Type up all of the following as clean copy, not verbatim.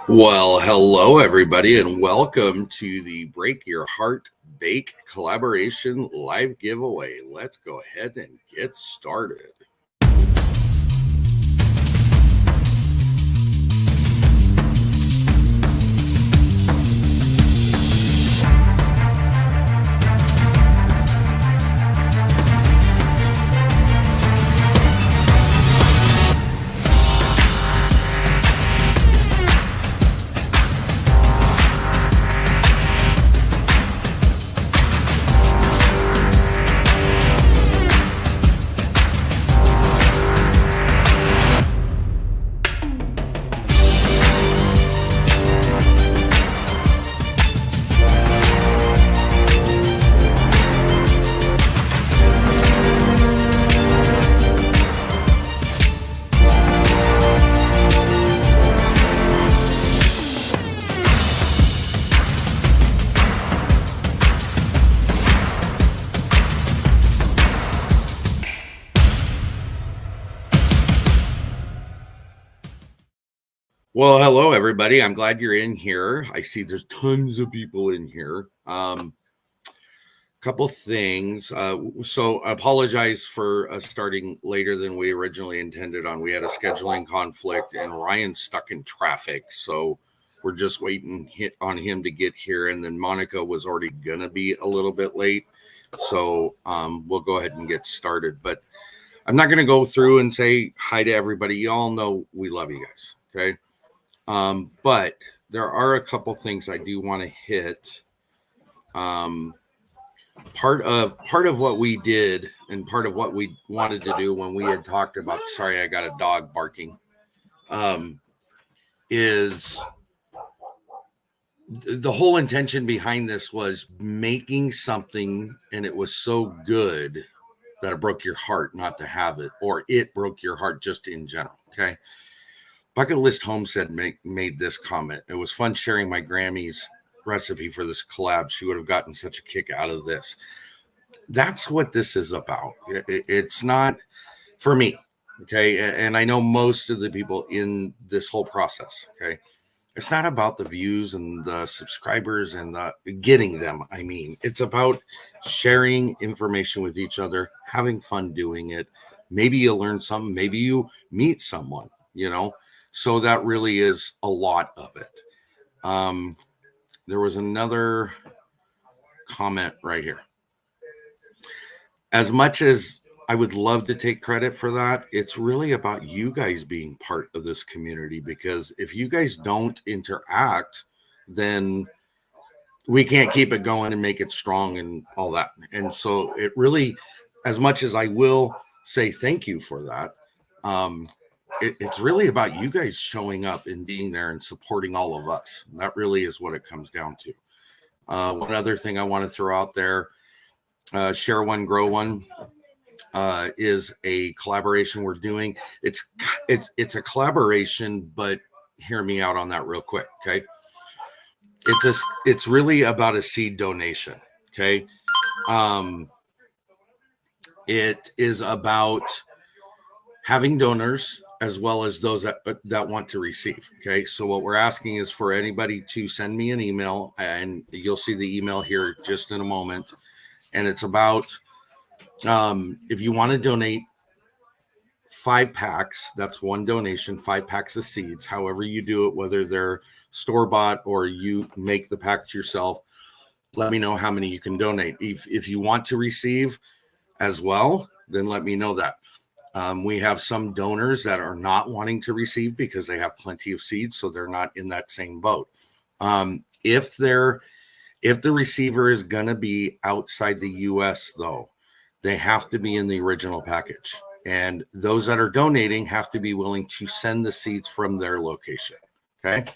Well, hello, everybody, and welcome to the Break Your Heart Bake Collaboration live giveaway. Let's go ahead and get started. Well, hello, everybody. I'm glad you're in here. I see there's tons of people in here. Couple things. So I apologize for starting later than we originally intended on. We had a scheduling conflict and Ryan's stuck in traffic. So we're just waiting on him to get here. And then Monica was already going to be a little bit late. So we'll go ahead and get started. But I'm not going to go through and say hi to everybody. You all know we love you guys. Okay. But there are a couple things I do want to hit. Part of what we did and part of what we wanted to do when we had talked about, sorry, I got a dog barking, is the whole intention behind this was making something, and it was so good that it broke your heart not to have it, or it broke your heart just in general. Okay. Bucket List Homestead made this comment. It was fun sharing my Grammy's recipe for this collab. She would have gotten such a kick out of this. That's what this is about. It's not for me, okay? And I know most of the people in this whole process, okay? It's not about the views and the subscribers and the getting them. I mean, it's about sharing information with each other, having fun doing it. Maybe you learn something. Maybe you meet someone, you know? So that really is a lot of it. There was another comment right here. As much as I would love to take credit for that, it's really about you guys being part of this community, because if you guys don't interact, then we can't keep it going and make it strong and all that. And so it really, as much as I will say thank you for that, it's really about you guys showing up and being there and supporting all of us. And that really is what it comes down to. One other thing I want to throw out there, Share One, Grow One is a collaboration we're doing. It's a collaboration, but hear me out on that real quick, okay? It's really about a seed donation, okay? It is about having donors as well as those that want to receive. Okay. So what we're asking is for anybody to send me an email, and you'll see the email here just in a moment. And it's about, if you want to donate 5 packs, that's one donation, 5 packs of seeds, however you do it, whether they're store-bought or you make the packs yourself, let me know how many you can donate. If you want to receive as well, then let me know that. We have some donors that are not wanting to receive because they have plenty of seeds, so they're not in that same boat. If the receiver is going to be outside the U.S., though, they have to be in the original package. And those that are donating have to be willing to send the seeds from their location. Okay.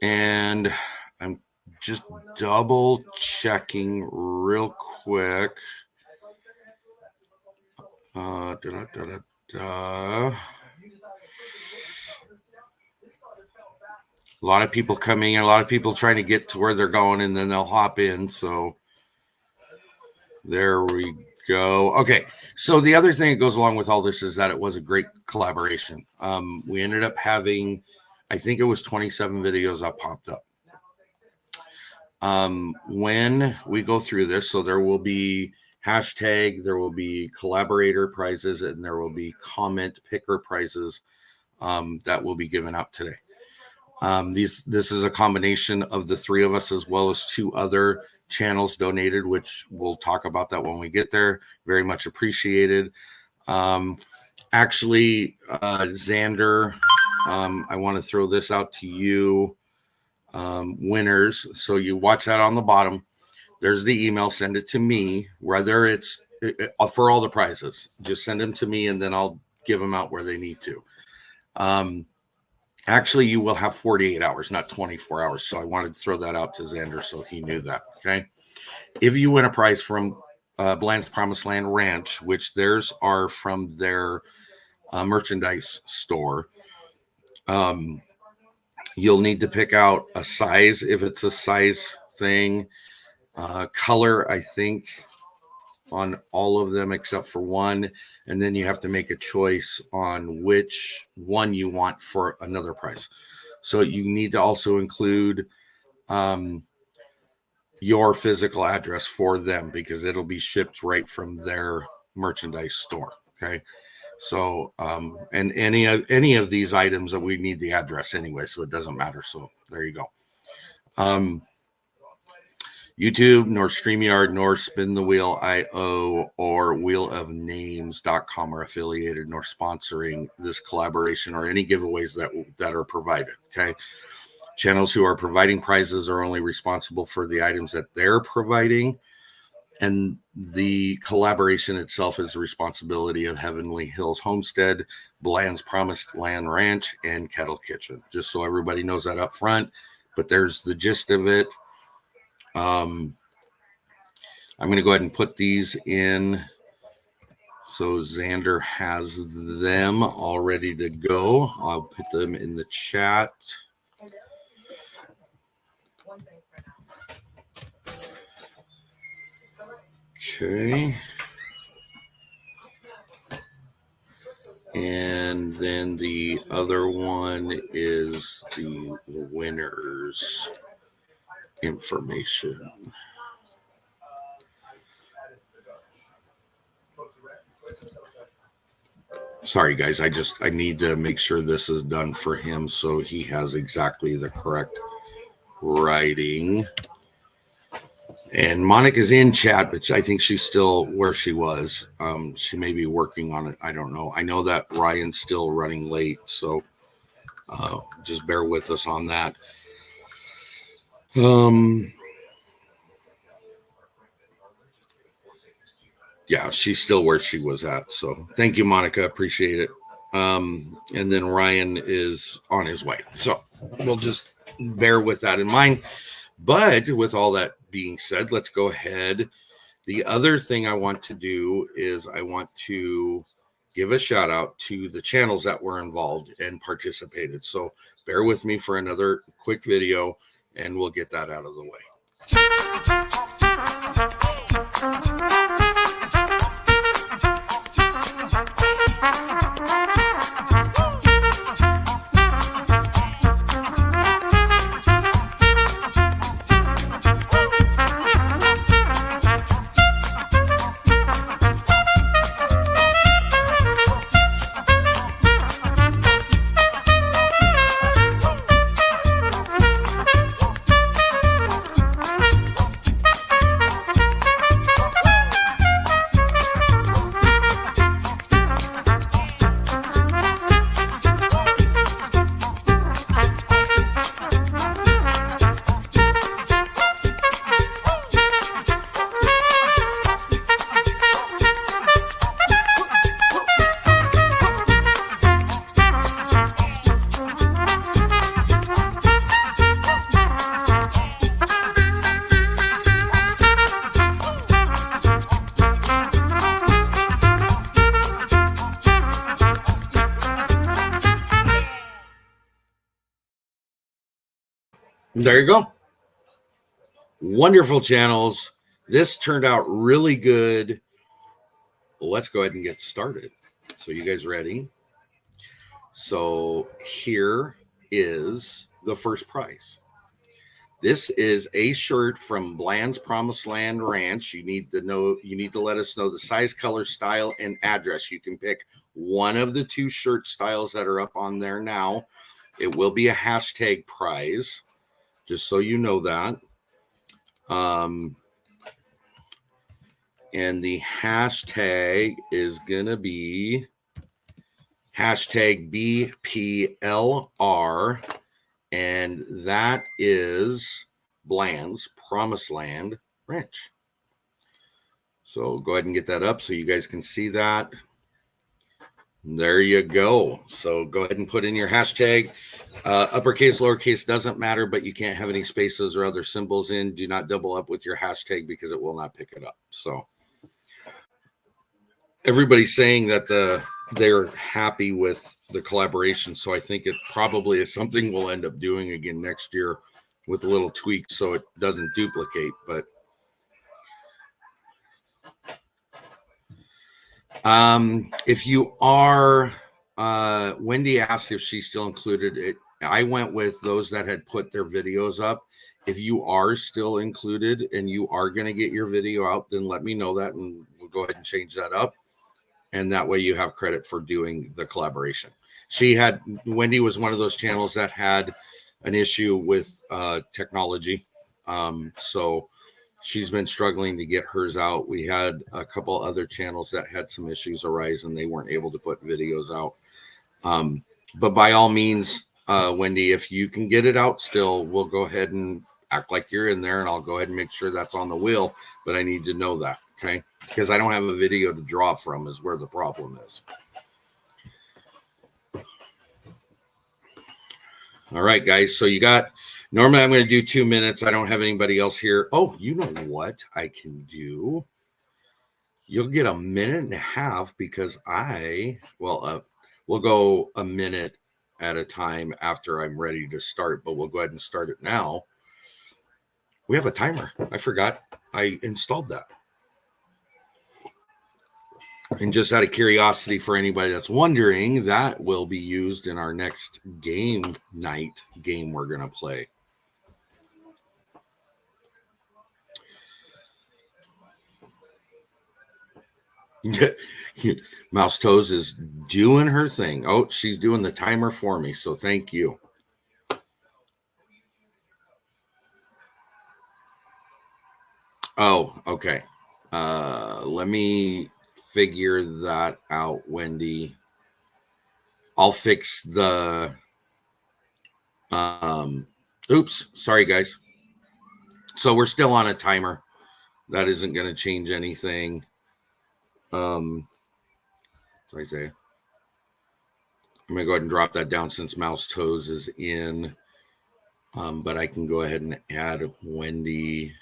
And I'm just double checking real quick. A lot of people coming in, a lot of people trying to get to where they're going, and then they'll hop in. So there we go. Okay. So the other thing that goes along with all this is that it was a great collaboration. We ended up having, I think it was 27 videos that popped up. When we go through this, so there will be hashtag, there will be collaborator prizes, and there will be comment picker prizes that will be given out today. This is a combination of the three of us as well as two other channels donated, which we'll talk about that when we get there. Very much appreciated. Actually, Xander, I want to throw this out to you. Winners. So you watch that on the bottom. There's the email. Send it to me, whether it's for all the prizes. Just send them to me, and then I'll give them out where they need to. Actually, you will have 48 hours, not 24 hours. So I wanted to throw that out to Xander so he knew that. Okay. If you win a prize from Bland's Promised Land Ranch, which theirs are from their merchandise store, you'll need to pick out a size if it's a size thing. Color, I think, on all of them except for one. And then you have to make a choice on which one you want for another prize. So you need to also include your physical address for them because it'll be shipped right from their merchandise store. Okay. So, and any of these items that we need the address anyway, so it doesn't matter. So there you go. YouTube, nor StreamYard, nor Spin the Wheel IO, or wheelofnames.com are affiliated nor sponsoring this collaboration or any giveaways that are provided. Okay. Channels who are providing prizes are only responsible for the items that they're providing. And the collaboration itself is the responsibility of Heavenly Hills Homestead, Bland's Promised Land Ranch, and Kettle Kitchen. Just so everybody knows that up front. But there's the gist of it. I'm going to go ahead and put these in. So Xander has them all ready to go. I'll put them in the chat. Okay. And then the other one is the winner's information. Sorry, guys. I need to make sure this is done for him so he has exactly the correct writing. And Monica's in chat, but I think she's still where she was. She may be working on it. I don't know. I know that Ryan's still running late, so just bear with us on that. Yeah, she's still where she was at. So thank you, Monica. Appreciate it. And then Ryan is on his way. So we'll just bear with that in mind. But with all that being said, let's go ahead. The other thing I want to do is I want to give a shout out to the channels that were involved and participated. So bear with me for another quick video and we'll get that out of the way. There you go. Wonderful channels. This turned out really good. let's go ahead and get started. So you guys ready? So here is the first prize. This is a shirt from Bland's Promised Land Ranch. You need to let us know the size, color, style, and address. You can pick one of the two shirt styles that are up on there now. It will be a hashtag prize, just so you know that. And the hashtag is going to be hashtag BPLR. And that is Bland's Promised Land Ranch. So go ahead and get that up so you guys can see that. There you go. So go ahead and put in your hashtag. Uppercase, lowercase, doesn't matter, but you can't have any spaces or other symbols in. Do not double up with your hashtag because it will not pick it up. So everybody's saying that they're happy with the collaboration. So I think it probably is something we'll end up doing again next year with a little tweak so it doesn't duplicate. But if you are, Wendy asked if she's still included. I went with those that had put their videos up. If you are still included and you are going to get your video out, then let me know that and we'll go ahead and change that up. And that way you have credit for doing the collaboration. Wendy was one of those channels that had an issue with technology. So she's been struggling to get hers out. We had a couple other channels that had some issues arise and they weren't able to put videos out. But by all means, Wendy, if you can get it out still, we'll go ahead and act like you're in there and I'll go ahead and make sure that's on the wheel. But I need to know that, okay? Because I don't have a video to draw from is where the problem is. All right, guys. So normally I'm going to do 2 minutes. I don't have anybody else here. Oh, you know what I can do? You'll get 1.5 minutes because we'll go a minute at a time after I'm ready to start, but we'll go ahead and start it now. We have a timer. I forgot I installed that. And just out of curiosity for anybody that's wondering, that will be used in our next game night game we're going to play. Mouse Toes is doing her thing. Oh, she's doing the timer for me, so thank you. Oh, okay. Let me figure that out, Wendy. I'll fix the oops, sorry guys. So we're still on a timer. That isn't going to change anything. So Isaiah, I'm going to go ahead and drop that down since Mouse Toes is in. But I can go ahead and add Wendy.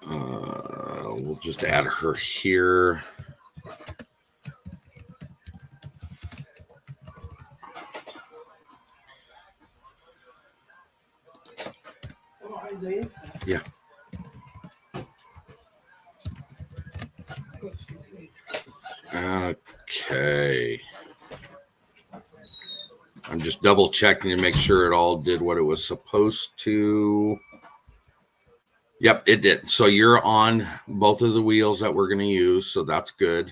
We'll just add her here. Yeah. Okay. I'm just double checking to make sure it all did what it was supposed to. Yep, it did. So you're on both of the wheels that we're going to use, so that's good.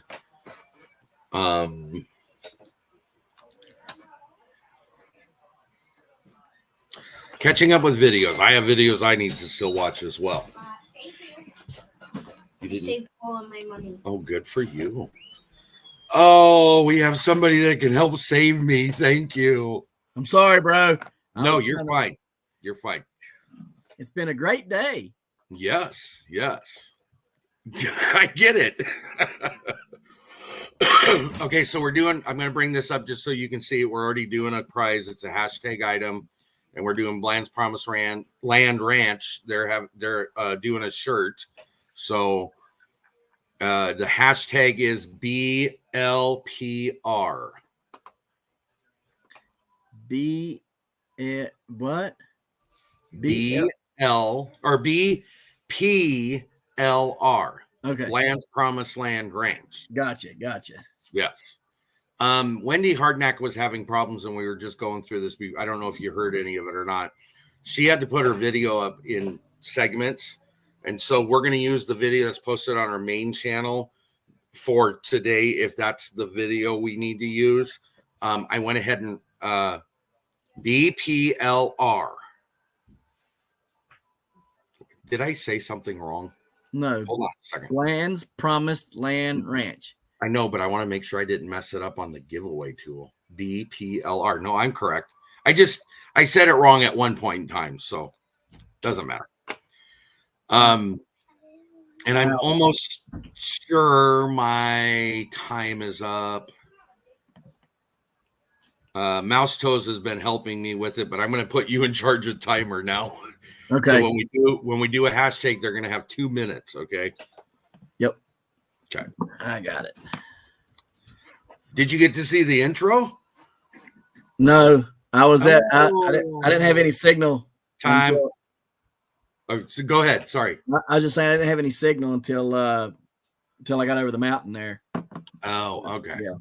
Catching up with videos. I have videos I need to still watch as well. You saved all of my money. Oh, good for you. Oh, we have somebody that can help save me. Thank you. I'm sorry, bro. No, you're fine. You're fine. It's been a great day. Yes, yes. I get it. Okay, so I'm going to bring this up just so you can see it. We're already doing a prize. It's a hashtag item, and we're doing Bland's Promised Land Ranch. They're doing a shirt. So the hashtag is BLPR. What? BL or B Okay. Land Promised Land Ranch. Gotcha. Yes. Wendy Hardnack was having problems, and we were just going through this. I don't know if you heard any of it or not. She had to put her video up in segments, and so we're going to use the video that's posted on our main channel for today, if that's the video we need to use. I went ahead and BPLR. Did I say something wrong? No. Hold on a second. Lands Promised Land Ranch. I know, but I want to make sure I didn't mess it up on the giveaway tool. BPLR. No, I'm correct. I said it wrong at one point in time, so doesn't matter. And I'm almost sure my time is up. Mouse Toes has been helping me with it, but I'm going to put you in charge of timer now. Okay. So when we do a hashtag, they're going to have 2 minutes. Okay. Yep. Okay. I got it. Did you get to see the intro? No, I was I didn't have any signal. Time. So go ahead. Sorry. I was just saying I didn't have any signal until I got over the mountain there. Oh, okay. Yeah.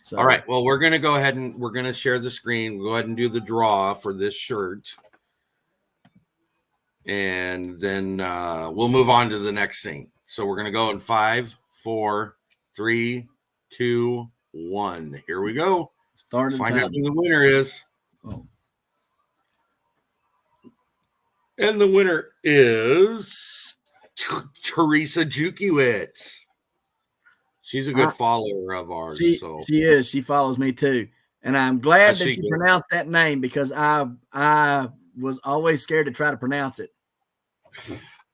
So, all right. Well, we're going to go ahead and we're going to share the screen. We'll go ahead and do the draw for this shirt. And then we'll move on to the next thing. So we're going to go in 5, 4, 3, 2, 1. Here we go. Let's find out who the winner is. Oh. And the winner is Teresa Jukiewicz. She's a good follower of ours. She is. She follows me too. And I'm glad that you pronounced that name, because I was always scared to try to pronounce it.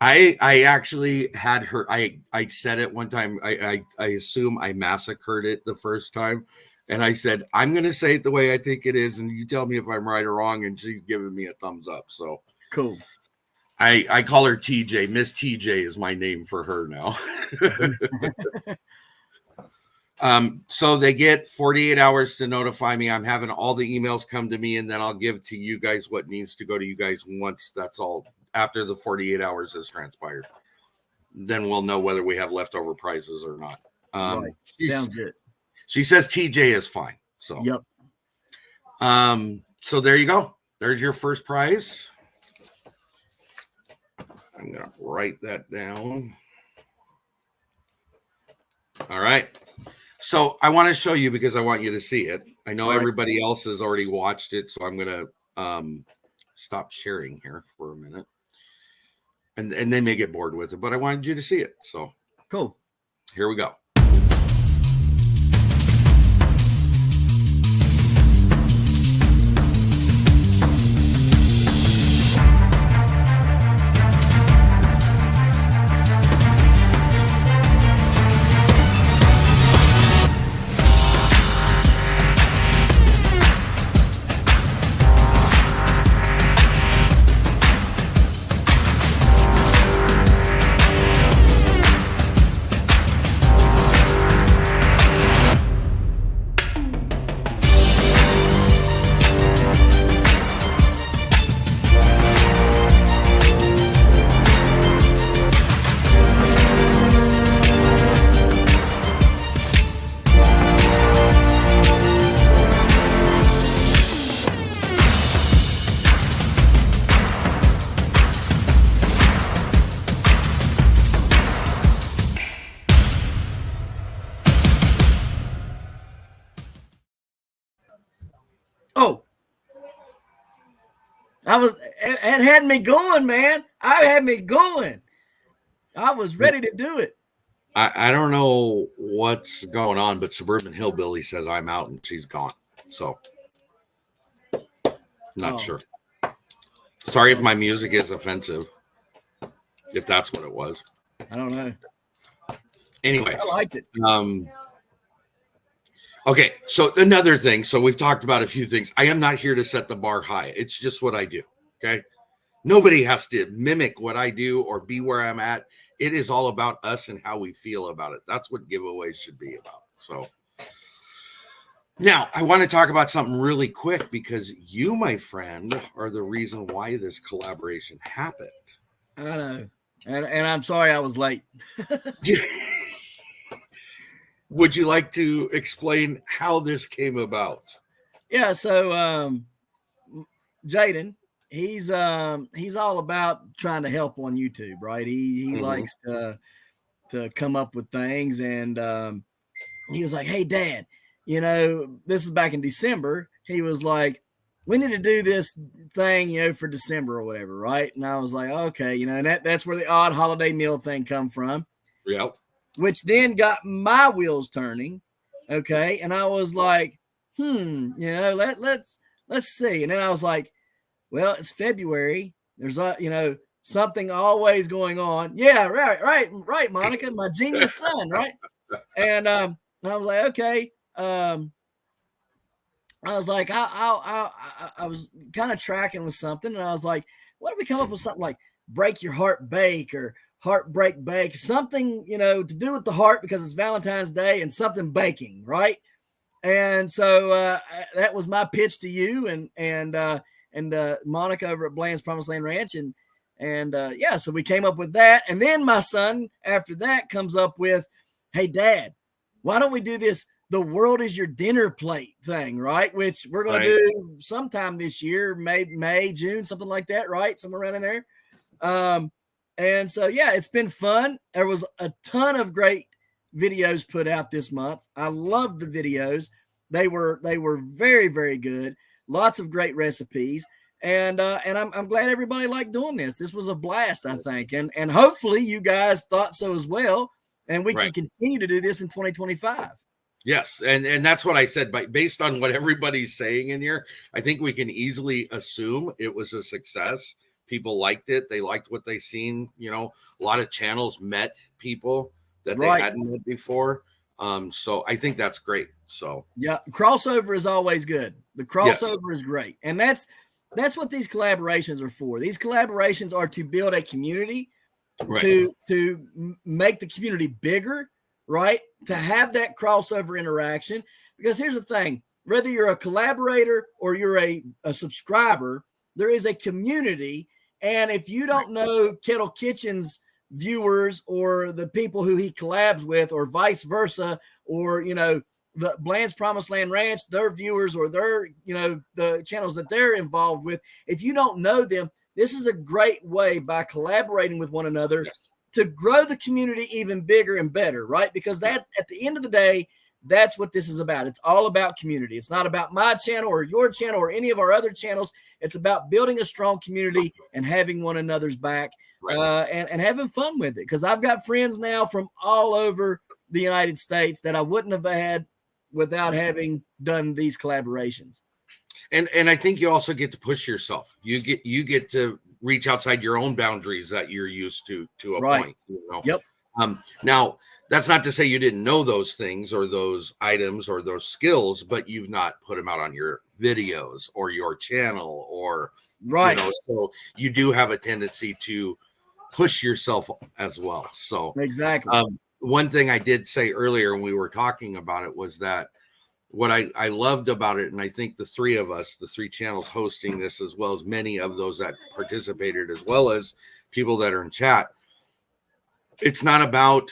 I actually had her. I said it one time. I assume I massacred it the first time. And I said, I'm going to say it the way I think it is. And you tell me if I'm right or wrong. And she's giving me a thumbs up. So cool. I call her TJ. Miss TJ is my name for her now. So they get 48 hours to notify me. I'm having all the emails come to me, and then I'll give to you guys what needs to go to you guys once that's all, after the 48 hours has transpired. Then we'll know whether we have leftover prizes or not. Right. Sounds good. She says TJ is fine. So, yep. So there you go. There's your first prize. I'm going to write that down. All right. So I want to show you because I want you to see it. I know everybody else has already watched it, so I'm going to stop sharing here for a minute. And they may get bored with it, but I wanted you to see it. So cool. Here we go. Oh, it had me going, man. I had me going. I was ready to do it. I don't know what's going on, but Suburban Hillbilly says I'm out and she's gone. So, not sure. Sorry if my music is offensive. If that's what it was. I don't know. Anyways. I liked it. Okay, so another thing. So we've talked about a few things. I am not here to set the bar high. It's just what I do. Okay. Nobody has to mimic what I do or be where I'm at. It is all about us and how we feel about it. That's what giveaways should be about. So now I want to talk about something really quick because you, my friend, are the reason why this collaboration happened. I know. And I'm sorry I was late. Would you like to explain how this came about? Yeah, so Jaden, he's all about trying to help on YouTube, right? He likes to come up with things, and he was like, "Hey, Dad, this is back in December." He was like, "We need to do this thing, for December or whatever, right?" And I was like, "Okay, and that's where the odd holiday meal thing come from." Yep. Which then got my wheels turning. Okay, and I was like, let's see. And then I was like, well, it's February. There's something always going on. Yeah, right, Monica, my genius son, right? And I was like, okay. I was like, I was kind of tracking with something, and I was like, what if we come up with something like break your heart bake or heartbreak bake, something to do with the heart because it's Valentine's Day, and something baking, right? And so that was my pitch to you and Monica over at Bland's Promised Land Ranch, and so we came up with that. And then my son after that comes up with, hey, Dad, why don't we do this the world is your dinner plate thing, right? Which we're going to do sometime this year, May, June, something like that, right? Somewhere around in there. And so, it's been fun. There was a ton of great videos put out this month. I loved the videos. They were very, very good. Lots of great recipes. And I'm glad everybody liked doing this. This was a blast, I think. And hopefully you guys thought so as well. And we can continue to do this in 2025. Yes. And that's what I said. But based on what everybody's saying in here, I think we can easily assume it was a success. People liked it. They liked what they seen. A lot of channels met people that they hadn't met before. So I think that's great. So yeah, crossover is always good. The crossover is great. And that's what these collaborations are for. These collaborations are to build a community, to make the community bigger, right? To have that crossover interaction. Because here's the thing, whether you're a collaborator or you're a subscriber, there is a community. And if you don't know Kettle Kitchen's viewers or the people who he collabs with, or vice versa, or the Bland's Promised Land Ranch, their viewers, or their the channels that they're involved with, if you don't know them, this is a great way, by collaborating with one another, to grow the community even bigger and better, right? Because that, at the end of the day, that's what this is about. It's all about community. It's not about my channel or your channel or any of our other channels. It's about building a strong community and having one another's back, and having fun with it. Because I've got friends now from all over the United States that I wouldn't have had without having done these collaborations. And I think you also get to push yourself. You get to reach outside your own boundaries that you're used to a point. Yep. Now, that's not to say you didn't know those things or those items or those skills, but you've not put them out on your videos or your channel, or so you do have a tendency to push yourself as well. So exactly. One thing I did say earlier when we were talking about it was that what I loved about it, and I think the three of us, the three channels hosting this, as well as many of those that participated, as well as people that are in chat, it's not about,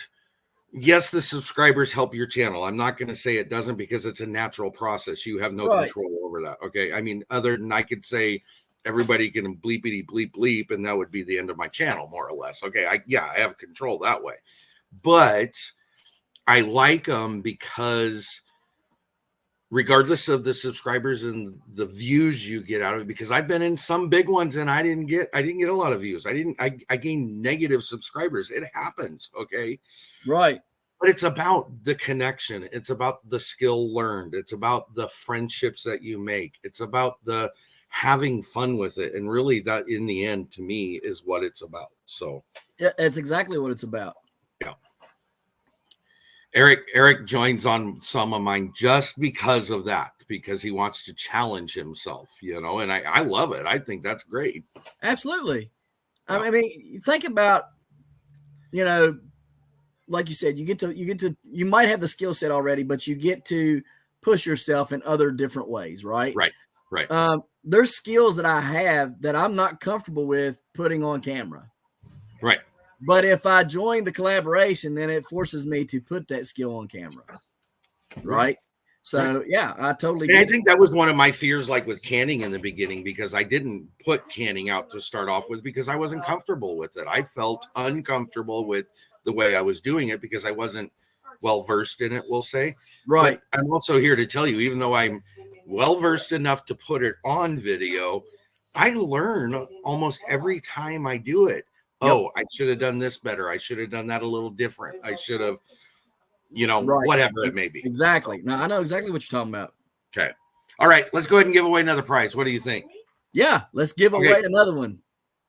yes, the subscribers help your channel. I'm not going to say it doesn't, because it's a natural process. You have no control over that. Okay. I mean, other than I could say everybody can bleepity bleep bleep, and that would be the end of my channel, more or less. Okay. I have control that way, but I like them because regardless of the subscribers and the views you get out of it, because I've been in some big ones and I didn't get a lot of views. I gained negative subscribers. It happens. Okay. Right. But it's about the connection. It's about the skill learned. It's about the friendships that you make. It's about the having fun with it. And really, that in the end, to me, is what it's about. So yeah, that's exactly what it's about. Yeah. Eric joins on some of mine just because of that, because he wants to challenge himself, and I love it. I think that's great. Absolutely. Yeah. I mean, think about, like you said, you might have the skill set already, but you get to push yourself in other different ways, right? Right. There's skills that I have that I'm not comfortable with putting on camera. Right. But if I join the collaboration, then it forces me to put that skill on camera. Right. So yeah, I totally And I get it. think that was one of my fears, like with canning in the beginning, because I didn't put canning out to start off with because I wasn't comfortable with it. I felt uncomfortable with the way I was doing it because I wasn't well versed in it, we'll say. Right. But I'm also here to tell you, even though I'm well versed enough to put it on video, I learn almost every time I do it. Yep. Oh, I should have done this better. I should have done that a little different. I should have, Right. whatever it may be. Exactly. So, Now I know exactly what you're talking about. okay. All right. Let's go ahead and give away another prize. What do you think? Yeah. Let's give away another one.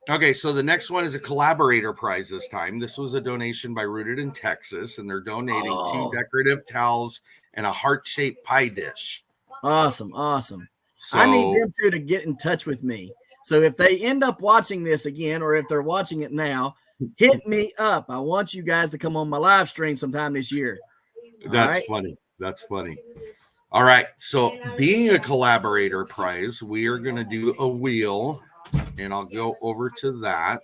Okay. So the next one is a collaborator prize this time. This was a donation by Rooted in Texas, and they're donating 2 decorative towels and a heart-shaped pie dish. Awesome. Awesome. So, I need them to get in touch with me. So if they end up watching this again, or if they're watching it now, hit me up. I want you guys to come on my live stream sometime this year. That's funny. That's funny. All right. So being a collaborator prize, we are going to do a wheel, and I'll go over to that.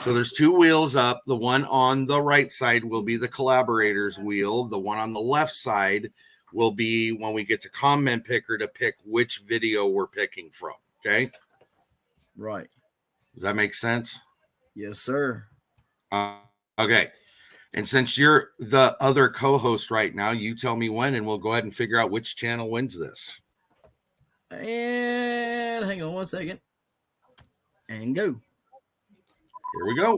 So there's 2 wheels up. The one on the right side will be the collaborators wheel. The one on the left side will be when we get to comment picker to pick which video we're picking from. Okay. Right. Does that make sense? Yes, sir. Okay. And since you're the other co-host right now, you tell me when, and we'll go ahead and figure out which channel wins this. And hang on one second. And go. Here we go.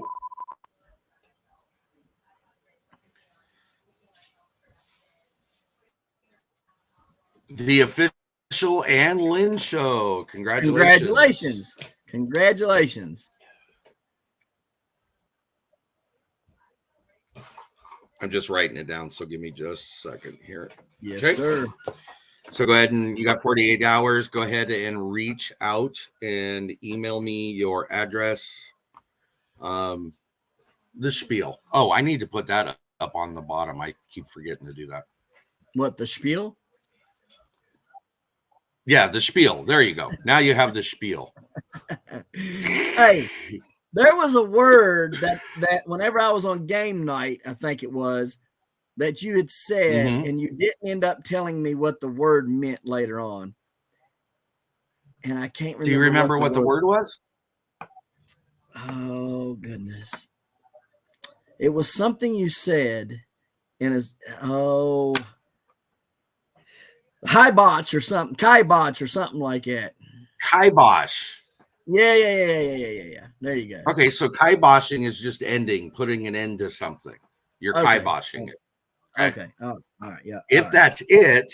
The official Ann Lynn show. Congratulations. Congratulations. I'm just writing it down, so give me just a second here. Yes, okay. sir. So go ahead, and you got 48 hours. Go ahead and reach out and email me your address. The spiel. Oh, I need to put that up on the bottom. I keep forgetting to do that. What, the spiel? Yeah, the spiel. There you go. Now you have the spiel. Hey, there was a word that whenever I was on game night, I think it was, that you had said, and you didn't end up telling me what the word meant later on. And I can't remember. Do you remember what the word was? Oh, goodness. It was something you said in a, highbotch or something, kibosh or something like that. Kibosh. Yeah. There you go. Okay, so kiboshing is just ending, putting an end to something. You're kiboshing it. Okay. Oh, all right. Yeah. If that's it,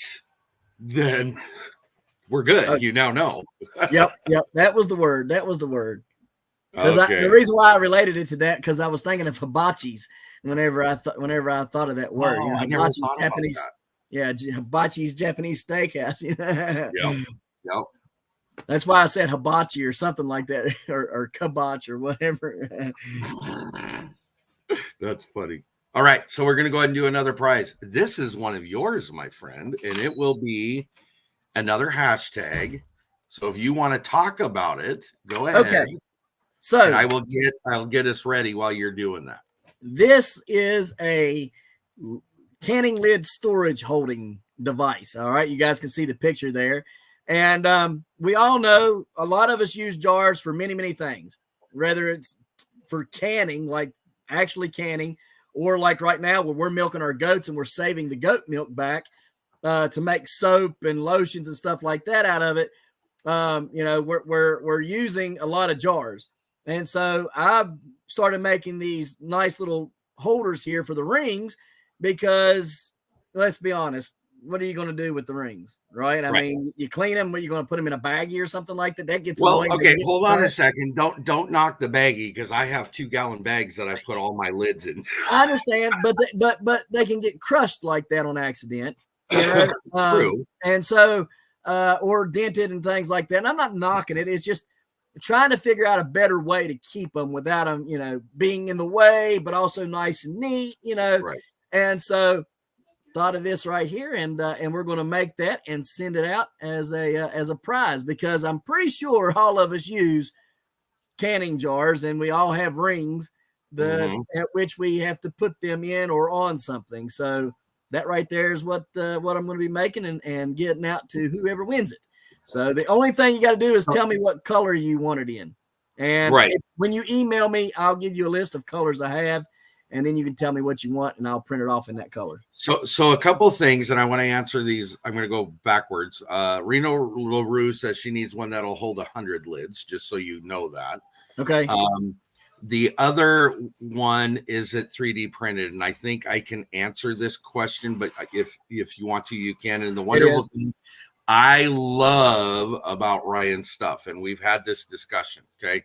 then we're good. Okay. You now know. Yep. That was the word. The reason why I related it to that, because I was thinking of hibachis whenever I thought of that word. I never thought Japanese. About that. Yeah, hibachi's Japanese steakhouse. Yep. That's why I said hibachi or something like that, or kibosh or whatever. That's funny. All right, so we're going to go ahead and do another prize. This is one of yours, my friend, and it will be another hashtag. So if you want to talk about it, go ahead. Okay. So and I'll get us ready while you're doing that. This is a canning lid storage holding device. All right, you guys can see the picture there. And we all know a lot of us use jars for many, many things, whether it's for canning, like actually canning, or like right now where we're milking our goats and we're saving the goat milk back to make soap and lotions and stuff like that out of it. We're using a lot of jars. And so I've started making these nice little holders here for the rings because, let's be honest, what are you going to do with the rings, right? I mean, you clean them, but you're going to put them in a baggie or something like that. That gets annoying. Okay, hold on a second. Don't knock the baggie, because I have 2-gallon bags that I put all my lids in. I understand, but they can get crushed like that on accident. True. And so, or dented and things like that. And I'm not knocking it. It's just trying to figure out a better way to keep them without them, being in the way, but also nice and neat, Right. And so thought of this right here, and we're going to make that and send it out as a prize, because I'm pretty sure all of us use canning jars and we all have rings. at which we have to put them in or on something. So that right there is what I'm going to be making and getting out to whoever wins it. So the only thing you got to do is tell me what color you want it in. And when you email me, I'll give you a list of colors I have, and then you can tell me what you want, and I'll print it off in that color. So a couple of things, and I want to answer these. I'm going to go backwards. Reno LaRue says she needs one that'll hold 100 lids, just so you know that. Okay. The other one is it 3D printed, and I think I can answer this question, but if you want to, you can. And the wonderful thing I love about Ryan's stuff, and we've had this discussion, okay?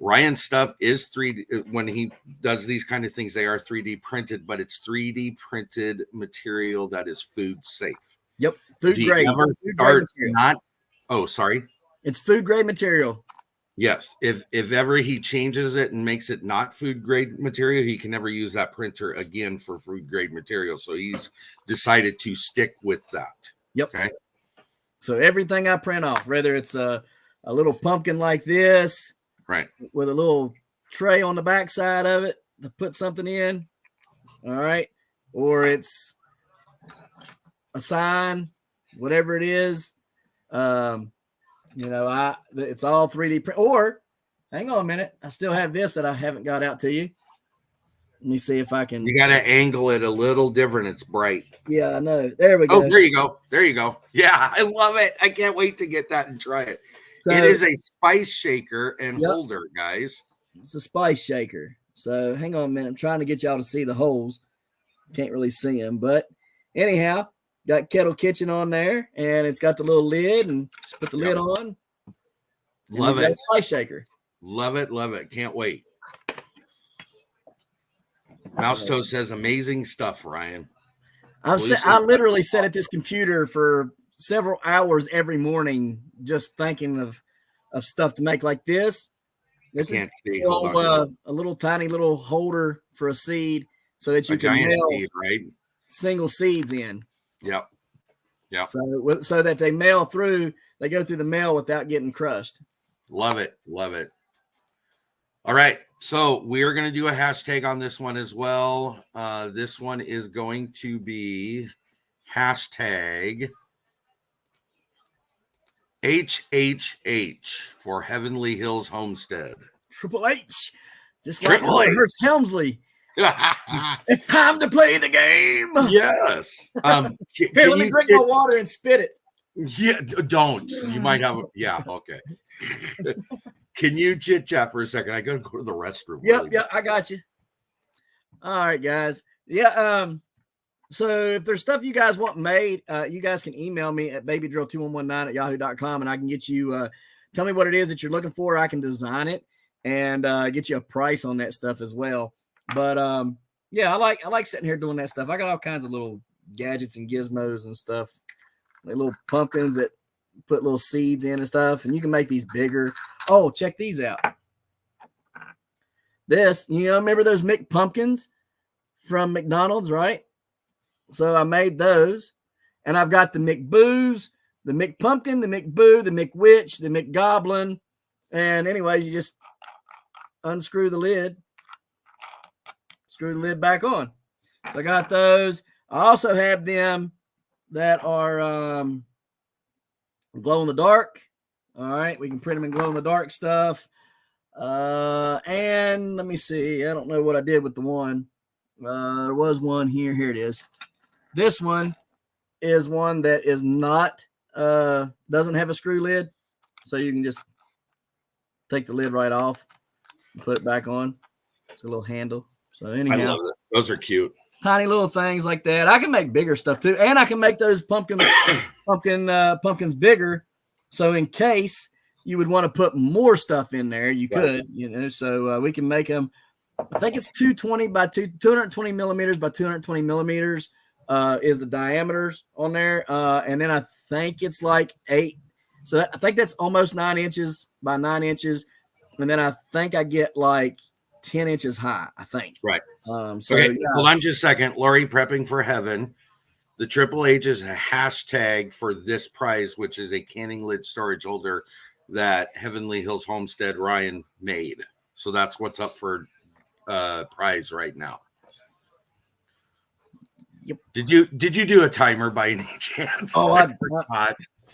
Ryan's stuff is 3D. When he does these kind of things, they are 3D printed, but it's 3D printed material that is food safe. Yep, food grade. Oh, sorry. It's food grade material. Yes. If ever he changes it and makes it not food grade material, he can never use that printer again for food grade material. So he's decided to stick with that. Yep. Okay. So everything I print off, whether it's a little pumpkin like this, right, with a little tray on the back side of it to put something in, all right, or it's a sign, whatever it is, it's all 3D print. Or hang on a minute, I still have this that I haven't got out to you. Let me see if I can. You got to angle it a little different. It's bright. Yeah, I know. There we go. Oh, there you go. There you go. Yeah, I love it. I can't wait to get that and try it. So, it is a spice shaker and holder, guys. It's a spice shaker. So hang on a minute. I'm trying to get y'all to see the holes. Can't really see them. But anyhow, got Kettle Kitchen on there, and it's got the little lid, and just put the lid on. Love it. Spice shaker. Love it. Love it. Can't wait. Mouse Toad says amazing stuff, Ryan. I literally sat at this computer for several hours every morning just thinking of stuff to make like this. This is a little tiny little holder for a seed so that you can mail single seeds in. Yep. So that they go through the mail without getting crushed. Love it. Love it. All right. So we are going to do a hashtag on this one as well. This one is going to be hashtag HHH for Heavenly Hills Homestead. Triple H. Just like Hurst Helmsley. It's time to play the game. Yes. Here, let me drink my water and spit it. Yeah, don't. You might have. Yeah, okay. Can you chit chat for a second? I gotta go to the restroom. Yep, I got you. All right, guys. Yeah. So if there's stuff you guys want made, you guys can email me at babydrill2119@yahoo.com, and I can get you. Tell me what it is that you're looking for. I can design it and get you a price on that stuff as well. But yeah, I like sitting here doing that stuff. I got all kinds of little gadgets and gizmos and stuff, like little pumpkins that put little seeds in and stuff, and you can make these bigger. Oh, check these out. This, remember those McPumpkins from McDonald's, right? So I made those, and I've got the McBoos, the McPumpkin, the McBoo, the McWitch, the McGoblin, and anyway, you just unscrew the lid, screw the lid back on. So I got those. I also have them that are glow in the dark. All right, we can print them in glow in the dark stuff. And let me see. I don't know what I did with the one. There was one here. Here it is. This one is one that is not doesn't have a screw lid, so you can just take the lid right off and put it back on. It's a little handle. So anyhow, I love it. Those are cute. Tiny little things like that. I can make bigger stuff too, and I can make those pumpkins bigger. So in case you would want to put more stuff in there, you could, So we can make them. I think it's 220 millimeters by 220 millimeters is the diameters on there, and then I think it's like 8. So I think that's almost 9 inches by 9 inches, and then I think I get like 10 inches high. I think. Right. Okay. Yeah. Hold on just a second, Lori. Prepping for heaven. The Triple H is a hashtag for this prize, which is a canning lid storage holder that Heavenly Hills Homestead Ryan made. So that's what's up for prize right now. Yep. Did you do a timer by any chance? Oh,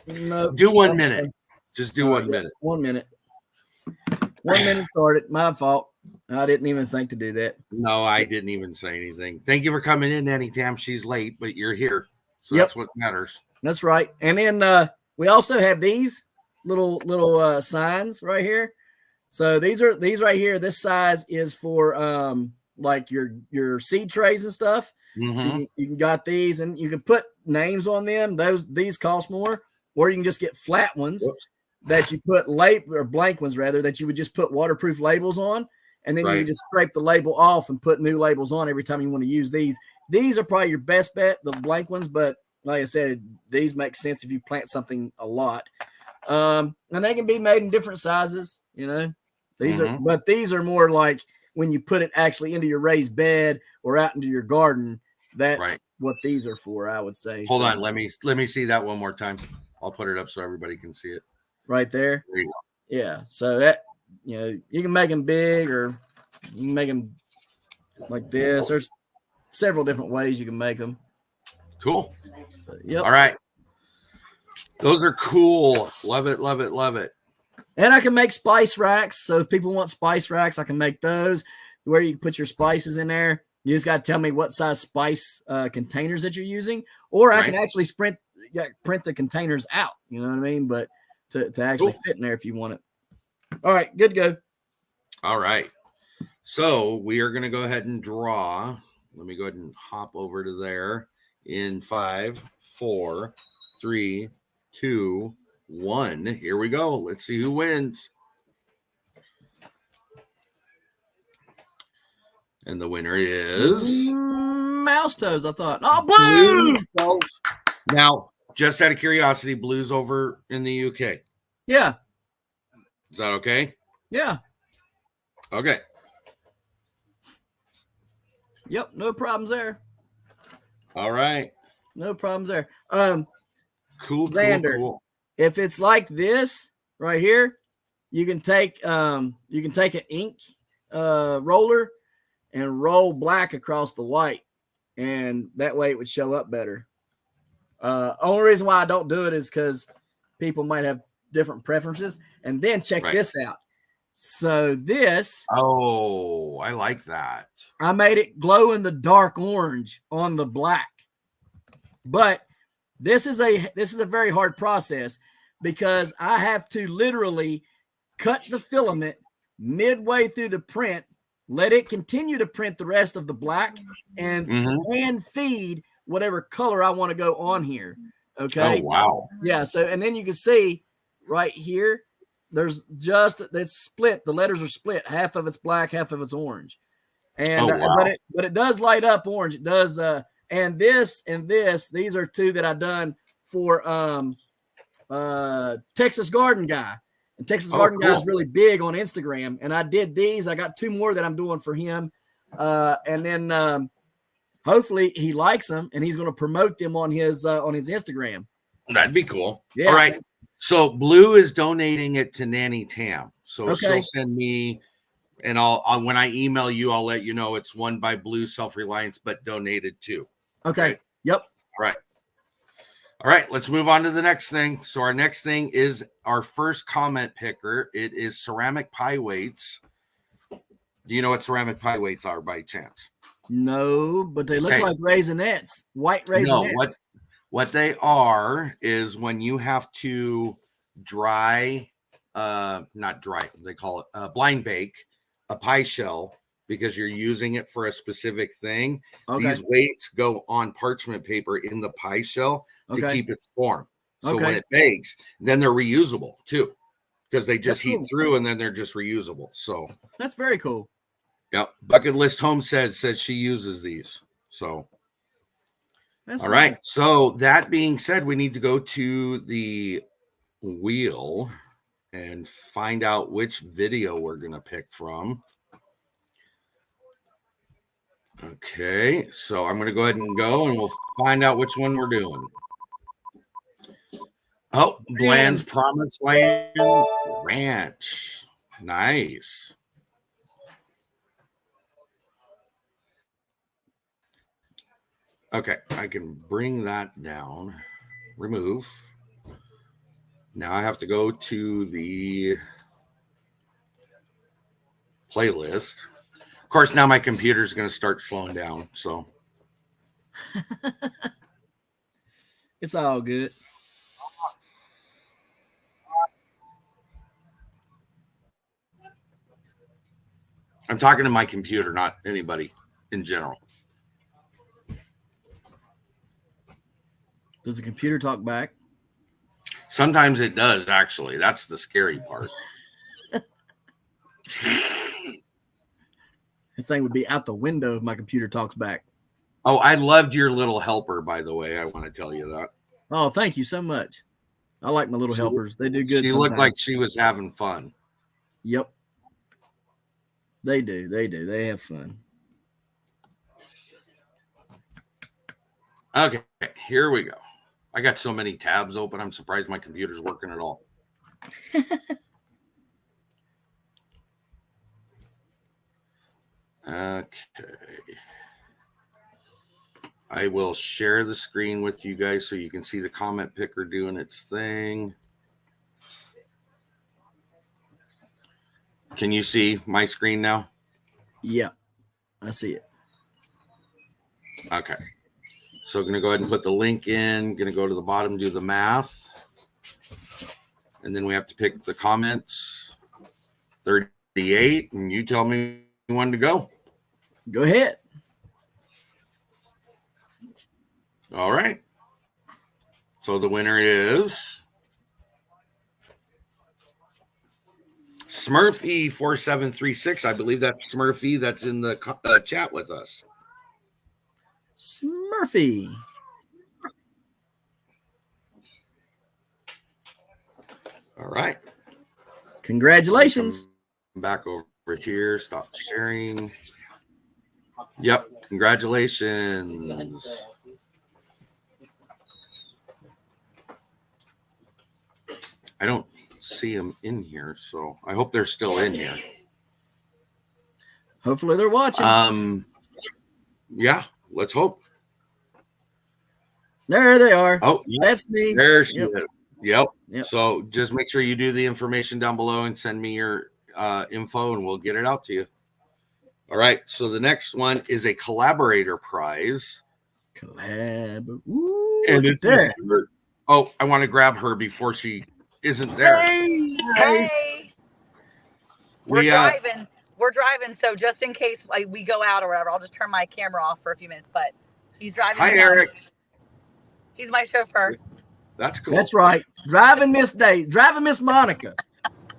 no. Do 1 minute. Just do 1 minute. 1 minute. 1 minute started. My fault. I didn't even think to do that. No, I didn't even say anything. Thank you for coming in anytime she's late, but you're here. So that's what matters. That's right. And then we also have these little signs right here. So these right here. This size is for like your seed trays and stuff. Mm-hmm. So you can got these, and you can put names on them. These cost more, or you can just get flat ones that you put or blank ones rather, that you would just put waterproof labels on, and then you can just scrape the label off and put new labels on every time you want to use these. These are probably your best bet, the blank ones, but like I said, these make sense if you plant something a lot. And they can be made in different sizes, you know. These are more like when you put it actually into your raised bed or out into your garden. That's what these are for, I would say. Hold on, let me see that one more time. I'll put it up so everybody can see it. Right there. There you go. Yeah. So that, you know, you can make them big, or you can make them like this. There's several different ways you can make them. Cool. Yep. All right. Those are cool. Love it, love it, love it. And I can make spice racks. So if people want spice racks, I can make those where you can put your spices in there. You just got to tell me what size spice containers that you're using, or I can actually print the containers out. You know what I mean? But to actually fit in there if you want it. All right, good to go. All right. So we are going to go ahead and draw. Let me go ahead and hop over to there in 5, 4, 3, 2, 1. Here we go. Let's see who wins. And the winner is Mouse Toes, I thought. Oh, Bloo! Now, just out of curiosity, Blue's over in the UK. Yeah. Is that okay? Yeah. Okay. Yep, no problems there. All right. No problems there. Cool, Xander, cool. If it's like this right here, you can take an ink roller and roll black across the white, and that way it would show up better. Only reason why I don't do it is because people might have different preferences. And then check this out. So this, oh, I like that. I made it glow in the dark orange on the black. But this is a very hard process, because I have to literally cut the filament midway through the print, let it continue to print the rest of the black, and feed whatever color I want to go on here. Okay. Oh, wow. Yeah. So, and then you can see right here, there's just, it's split. The letters are split. Half of it's black, half of it's orange. And, but it does light up orange. It does. And these are two that I've done for, Texas Garden Guy. And Texas Garden Guy is really big on Instagram. And I did these. I got 2 more that I'm doing for him. And then hopefully he likes them, and he's going to promote them on his Instagram. That'd be cool. Yeah. All right. So Blue is donating it to Nanny Tam. So she'll send me, and I'll when I email you, I'll let you know it's one by Blue Self-Reliance, but donated to. Okay. Yep. All right. All right, let's move on to the next thing. So our next thing is our first comment picker. It is ceramic pie weights. Do you know what ceramic pie weights are by chance? No, but they look like Raisinets, white Raisinets. No, what they are is when you have to dry, not dry, they call it blind bake a pie shell, because you're using it for a specific thing. These weights go on parchment paper in the pie shell to keep its form. So when it bakes, then they're reusable too, because they just heat through, and then they're just reusable. So that's very cool. Yep. Bucket List Homestead says she uses these. So that's all right. So that being said, we need to go to the wheel and find out which video we're going to pick from. Okay, so I'm going to go ahead and go, and we'll find out which one we're doing. Oh, Bland's Promised Land Ranch. Nice. Okay, I can bring that down. Remove. Now I have to go to the playlist. Of course, now my computer's going to start slowing down. So It's all good. I'm talking to my computer, not anybody in general. Does the computer talk back? Sometimes it does, actually. That's the scary part. The thing would be out the window if my computer talks back. Oh, I loved your little helper, by the way. I want to tell you that. Oh, thank you so much. I like my little helpers. They do good. She sometimes. looked like she was having fun. Yep. They do. They do. They have fun. Okay, here we go. I got so many tabs open. I'm surprised my computer's working at all. Okay. I will share the screen with you guys so you can see the comment picker doing its thing. Can you see my screen now? Yeah, I see it. Okay. So I'm going to go ahead and put the link in. Going to go to the bottom, do the math. And then we have to pick the comments. 38. And you tell me when to go. Go ahead. All right. So the winner is Smurfy4736. I believe that's Smurfy that's in the chat with us. Smurfy. All right. Congratulations. Come back over here. Stop sharing. Yep. Congratulations. I don't see them in here, so I hope they're still in here. Hopefully they're watching. Yeah, let's hope. There they are. Oh, yep. That's me. There she is. Yep. Yep. So just make sure you do the information down below and send me your info and we'll get it out to you. All right. So the next one is a collaborator prize. Ooh, and look at that. Oh, I want to grab her before she isn't there. Hey. We're driving. We're driving. So just in case we go out or whatever, I'll just turn my camera off for a few minutes. But he's driving. Hi, Eric. He's my chauffeur. That's cool. That's right. Driving Miss Monica.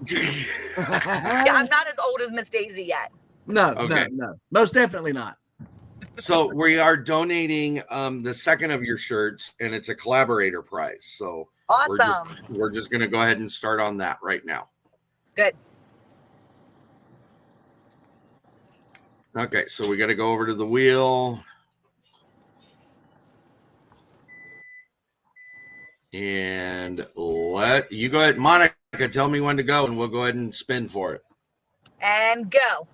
Yeah, I'm not as old as Miss Daisy yet. No, okay. no. Most definitely not. So we are donating the second of your shirts, and it's a collaborator prize. So awesome. We're just going to go ahead and start on that right now. Good. Okay, so we got to go over to the wheel. And let you go ahead. Monica, tell me when to go, and we'll go ahead and spin for it. And go.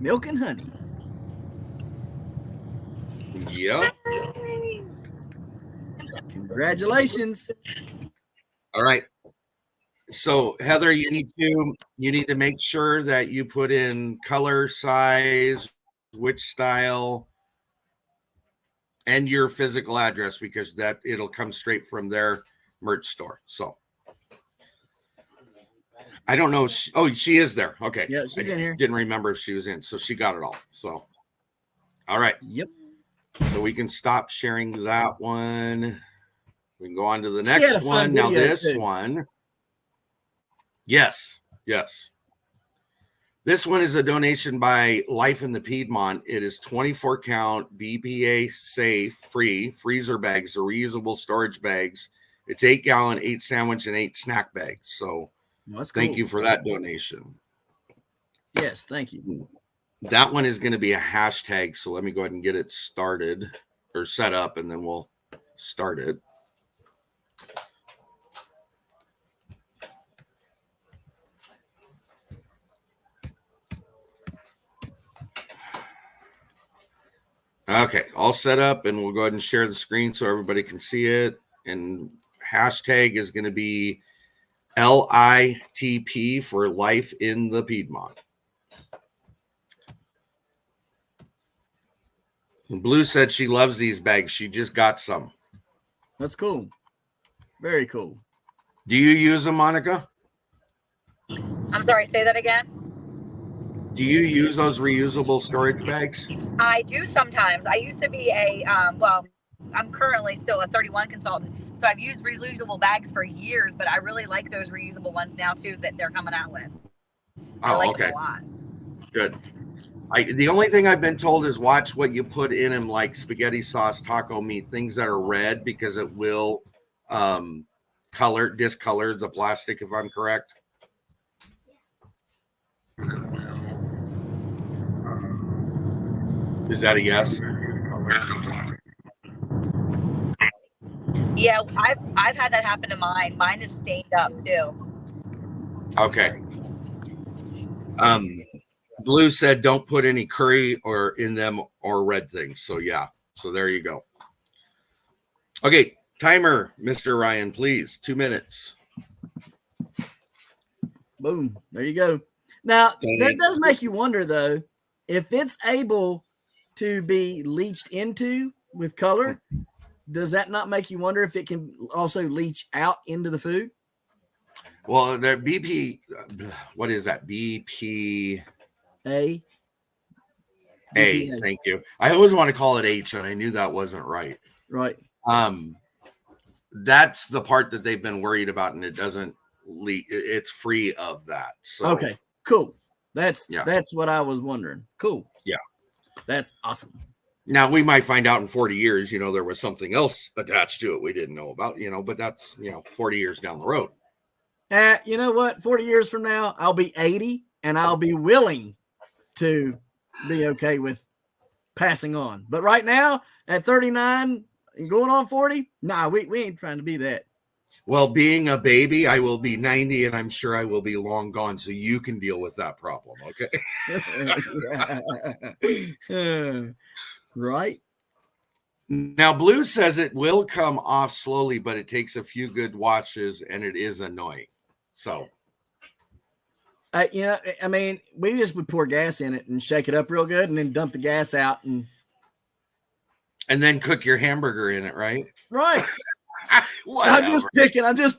Milk and honey. Yep. Congratulations. All right. So Heather, you need to make sure that you put in color, size, which style, and your physical address, because that it'll come straight from their merch store. So I don't know. She is there. Okay. Yeah, she's in here. Didn't remember if she was in. So she got it all. So, all right. Yep. So we can stop sharing that one. We can go on to the next one. Now this one. Yes. This one is a donation by Life in the Piedmont. It is 24 count BPA safe, free freezer bags. They're reusable storage bags. It's 8 gallon, 8 sandwich, and 8 snack bags. So thank you for that donation. Yes, thank you. That one is going to be a hashtag. So let me go ahead and get it started or set up, and then we'll start it. Okay, all set up, and we'll go ahead and share the screen so everybody can see it. And hashtag is going to be LITP for Life in the Piedmont. And Blue said she loves these bags. She just got some. That's cool. Very cool. Do you use them, Monica? I'm sorry, say that again. Do you use those reusable storage bags? I do sometimes. I used to be I'm currently still a 31 consultant. So I've used reusable bags for years, but I really like those reusable ones now too that they're coming out with. I like them a lot. Good. The only thing I've been told is watch what you put in them, like spaghetti sauce, taco meat, things that are red, because it will discolor the plastic, if I'm correct. Is that a yes? Yeah, I've had that happen to mine. Mine is stained up too. Okay. Blue said don't put any curry or in them or red things. So yeah. So there you go. Okay, timer, Mr. Ryan, please. 2 minutes. Boom. There you go. Now, that does make you wonder, though, if it's able to be leached into with color, does that not make you wonder if it can also leach out into the food? Well, the BP, what is that? BP. A. Thank you. I always want to call it H, and I knew that wasn't right. Right. That's the part that they've been worried about, and it doesn't leak. It's free of that. So okay, cool. That's what I was wondering. Cool. Yeah. That's awesome. Now we might find out in 40 years, there was something else attached to it we didn't know about, but that's 40 years down the road. You know what? 40 years from now, I'll be 80 and I'll be willing to be okay with passing on. But right now, at 39 and going on 40, nah, we ain't trying to be that. Well, being a baby, I will be 90 and I'm sure I will be long gone, so you can deal with that problem, okay? Right. Now, Blue says it will come off slowly, but it takes a few good washes and it is annoying. So, I mean, we just would pour gas in it and shake it up real good and then dump the gas out and then cook your hamburger in it, right? Right. I'm just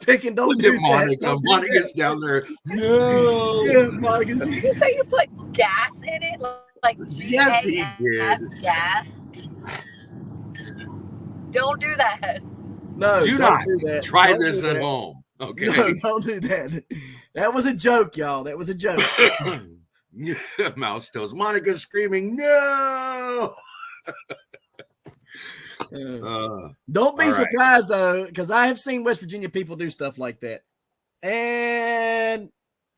picking. Don't do Monica. that. Monica's down there. No. Yeah, Monica's. Did you say you put gas in it? Like yes, he did. Gas. Don't do that. No, do not do that. Try this at home. Okay. No, don't do that. That was a joke, y'all. That was a joke. Mouse toes. Monica's screaming, no. Don't be surprised, though, because I have seen West Virginia people do stuff like that. And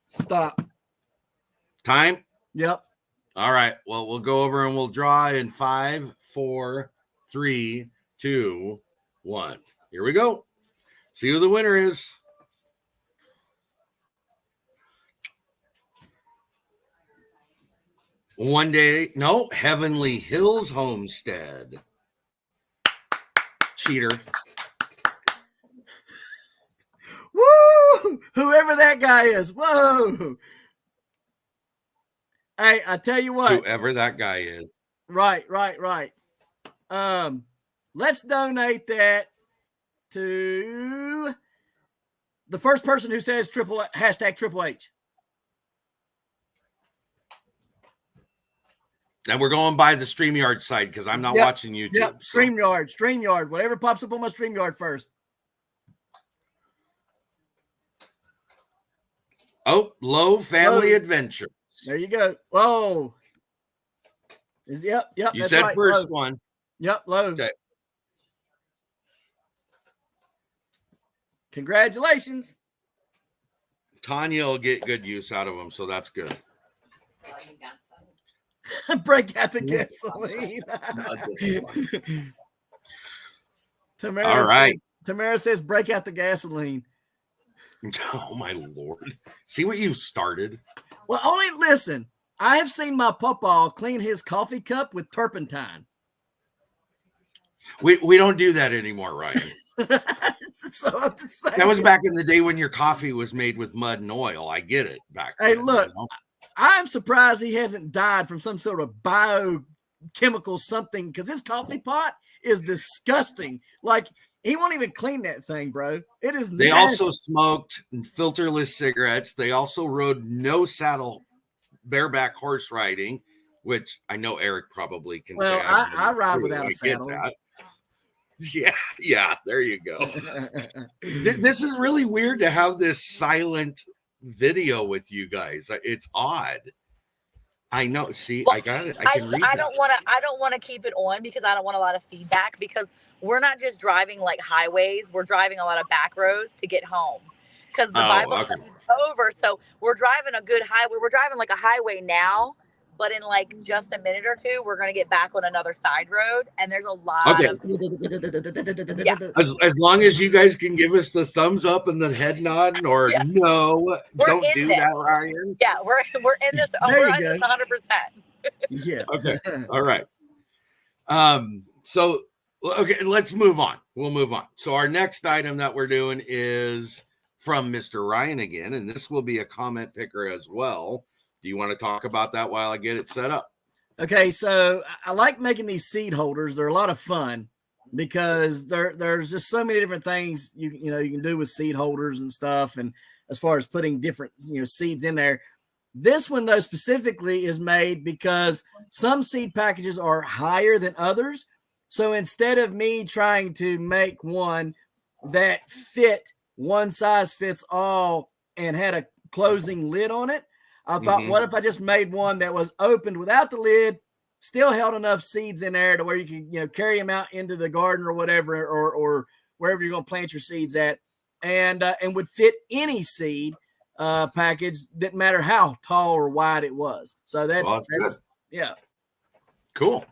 stop. Time? Yep. All right. Well, we'll go over and we'll draw in 5, 4, 3, 2, 1. Here we go. See who the winner is. One day, no, Heavenly Hills Homestead. Cheater. Woo! Whoever that guy is. Whoa. Hey, I tell you what. Whoever that guy is. Right. Let's donate that to the first person who says hashtag Triple H. And we're going by the StreamYard side because I'm not watching YouTube. Yep, StreamYard. Whatever pops up on my StreamYard first. Oh, Lowe Family Adventure. There you go. Whoa. Yep. You said right, first Lowe. one. Yep, Lowe. Okay. Congratulations. Tanya will get good use out of them, so that's good. Break out the gasoline. Tamara says break out the gasoline. Oh my Lord. See what you started? Well, only listen. I have seen my pawpaw clean his coffee cup with turpentine. We don't do that anymore, Ryan. So I'm just saying. That was back in the day when your coffee was made with mud and oil. I get it back then. Hey, look, I'm surprised he hasn't died from some sort of biochemical something, because his coffee pot is disgusting. Like, he won't even clean that thing, bro. It is They nasty. also smoked filterless cigarettes. They also rode no saddle bareback horse riding, which I know Eric probably can Well, say. I ride without a get saddle. that. Yeah, there you go. This is really weird to have this silent video with you guys. It's odd. I know. See, Well, I got it. I can read I that. don't want to keep it on because I don't want a lot of feedback, because we're not just driving like highways, we're driving a lot of back roads to get home, because the Bible study's over. So we're driving a good highway. We're driving like a highway now, but in like just a minute or two, we're going to get back on another side road. And there's a lot of, yeah. As long as you guys can give us the thumbs up and the head nod, or Yeah. no, don't do this. that, Ryan. Yeah, we're in this. We're in this 100%. Yeah. Okay. All right. So okay, let's move on. We'll move on. So our next item that we're doing is from Mr. Ryan again, and this will be a comment picker as well. Do you want to talk about that while I get it set up? Okay, so I like making these seed holders. They're a lot of fun because there's just so many different things you can do with seed holders and stuff, and as far as putting different seeds in there. This one, though, specifically is made because some seed packages are higher than others. So instead of me trying to make one that fit one size fits all and had a closing lid on it, I thought, what if I just made one that was opened without the lid, still held enough seeds in there to where you can carry them out into the garden or whatever, or wherever you're going to plant your seeds at, and would fit any seed package, didn't matter how tall or wide it was. So that's good. Yeah. Cool.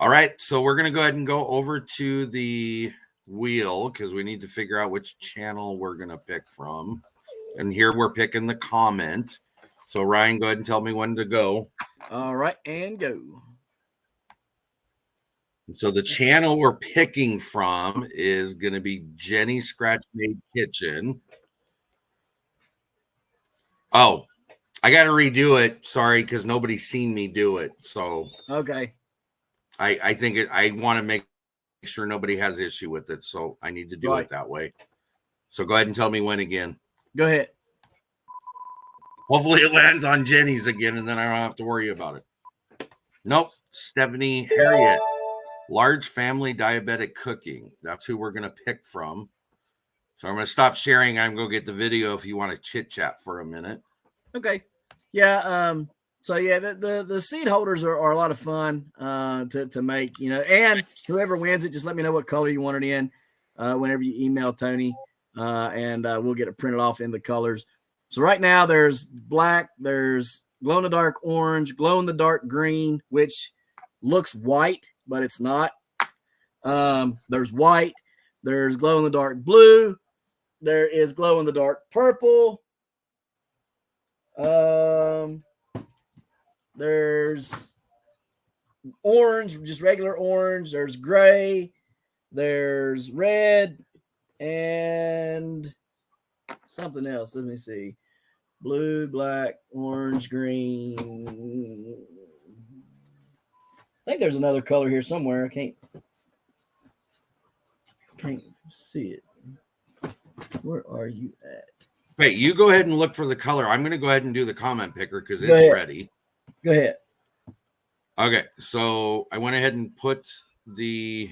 All right, so we're going to go ahead and go over to the wheel because we need to figure out which channel we're going to pick from. And here we're picking the comment. So Ryan, go ahead and tell me when to go. All right, and go. So the channel we're picking from is going to be Jeni Scratch Made Kitchen. Oh, I got to redo it. Sorry, because nobody's seen me do it. So okay, I think I want to make sure nobody has issue with it. So I need to do it that way. So go ahead and tell me when again. Go ahead. Hopefully it lands on Jeni's again, and then I don't have to worry about it. Nope. Stephanie Herriot, Large Family Diabetic Cooking. That's who we're going to pick from. So I'm going to stop sharing. I'm going to get the video if you want to chit chat for a minute. Okay. Yeah. So yeah, the seed holders are a lot of fun to make, and whoever wins it, just let me know what color you want it in whenever you email Tony, and we'll get it printed off in the colors. So right now there's black, there's glow in the dark orange, glow in the dark green, which looks white, but it's not. There's white, there's glow in the dark blue, there is glow in the dark purple. There's orange, just regular orange. There's gray. There's red and something else. Let me see. Blue, black, orange, green. I think there's another color here somewhere. I can't see it. Where are you at? Hey, you go ahead and look for the color. I'm going to go ahead and do the comment picker because it's ready. Go ahead. Okay, so I went ahead and put the...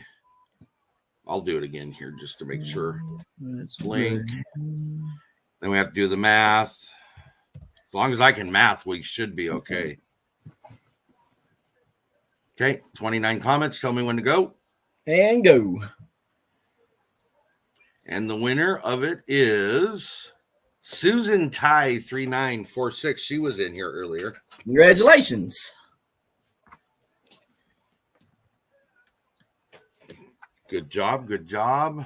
I'll do it again here just to make sure. It's blank. Then we have to do the math. As long as I can math, we should be okay. Okay, 29 comments. Tell me when to go. And go. And the winner of it is Susan Ty 3946. She was in here earlier. Congratulations. Good job. Good job.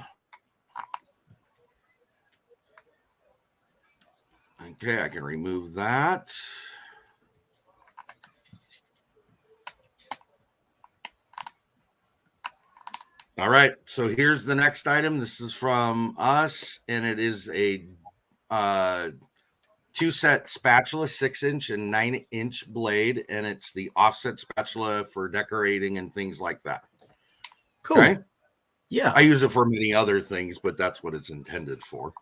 Okay, I can remove that. All right. So here's the next item. This is from us, and it is a 2-set spatula, 6-inch and 9-inch blade, and it's the offset spatula for decorating and things like that. Cool. Okay? Yeah. I use it for many other things, but that's what it's intended for.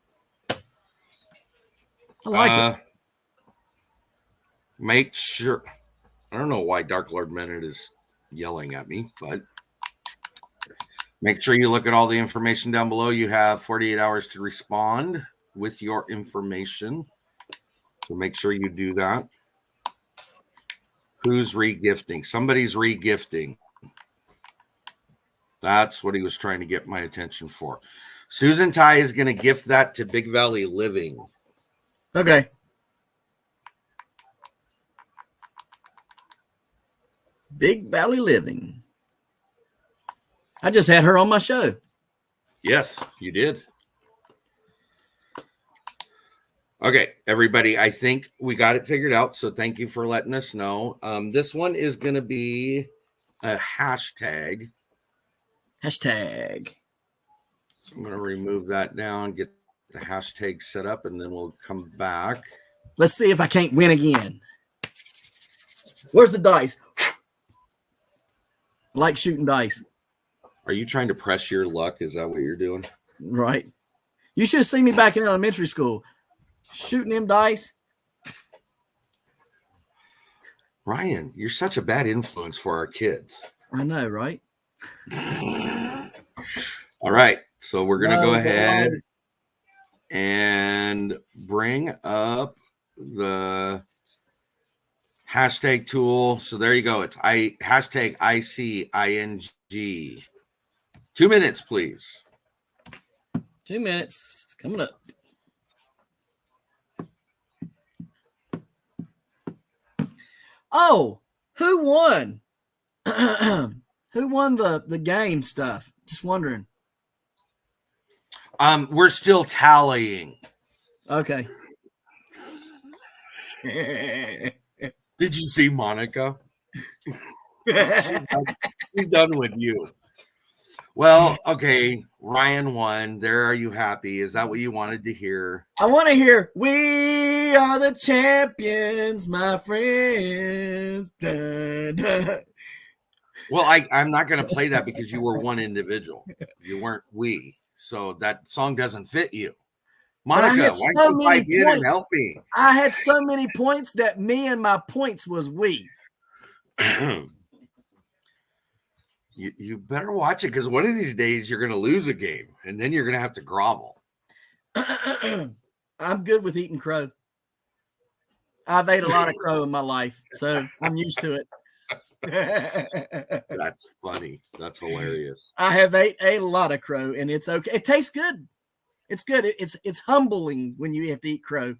I like it. Make sure. I don't know why darklordmenet is yelling at me, but make sure you look at all the information down below. You have 48 hours to respond with your information. So make sure you do that. Who's regifting? Somebody's regifting. That's what he was trying to get my attention for. Susan Ty is going to gift that to Big Valley Living. Okay. Big Valley Living. I just had her on my show. Yes, you did. Okay, everybody, I think we got it figured out. So thank you for letting us know. This one is going to be a hashtag. Hashtag. So I'm going to remove that down, get the hashtag set up, and then we'll come back. Let's see if I can't win again. Where's the dice? I like shooting dice. Are you trying to press your luck? Is that what you're doing? Right. You should have seen me back in elementary school. Shooting them dice. Ryan, you're such a bad influence for our kids. I know, right? All right. So we're going to go ahead and bring up the hashtag tool. So there you go. It's hashtag ICING. 2 minutes, please. 2 minutes coming up. Oh, who won? Who won the game stuff? Just wondering. We're still tallying. Okay. Did you see Monica? She's done with you. Well, okay. Ryan won. There, are you happy? Is that what you wanted to hear? I want to hear "We Are the Champions, my friends." Dun, dun. Well, I'm not going to play that because you were one individual. You weren't we. So that song doesn't fit you. Monica, why don't you pipe in and help me? I had so many points that me and my points was we. You better watch it, because one of these days you're going to lose a game, and then you're going to have to grovel. I'm good with eating crow. I've ate a lot of crow in my life, so I'm used to it. That's funny. That's hilarious. I have ate a lot of crow, and it's okay. It tastes good. It's good. It's humbling when you have to eat crow.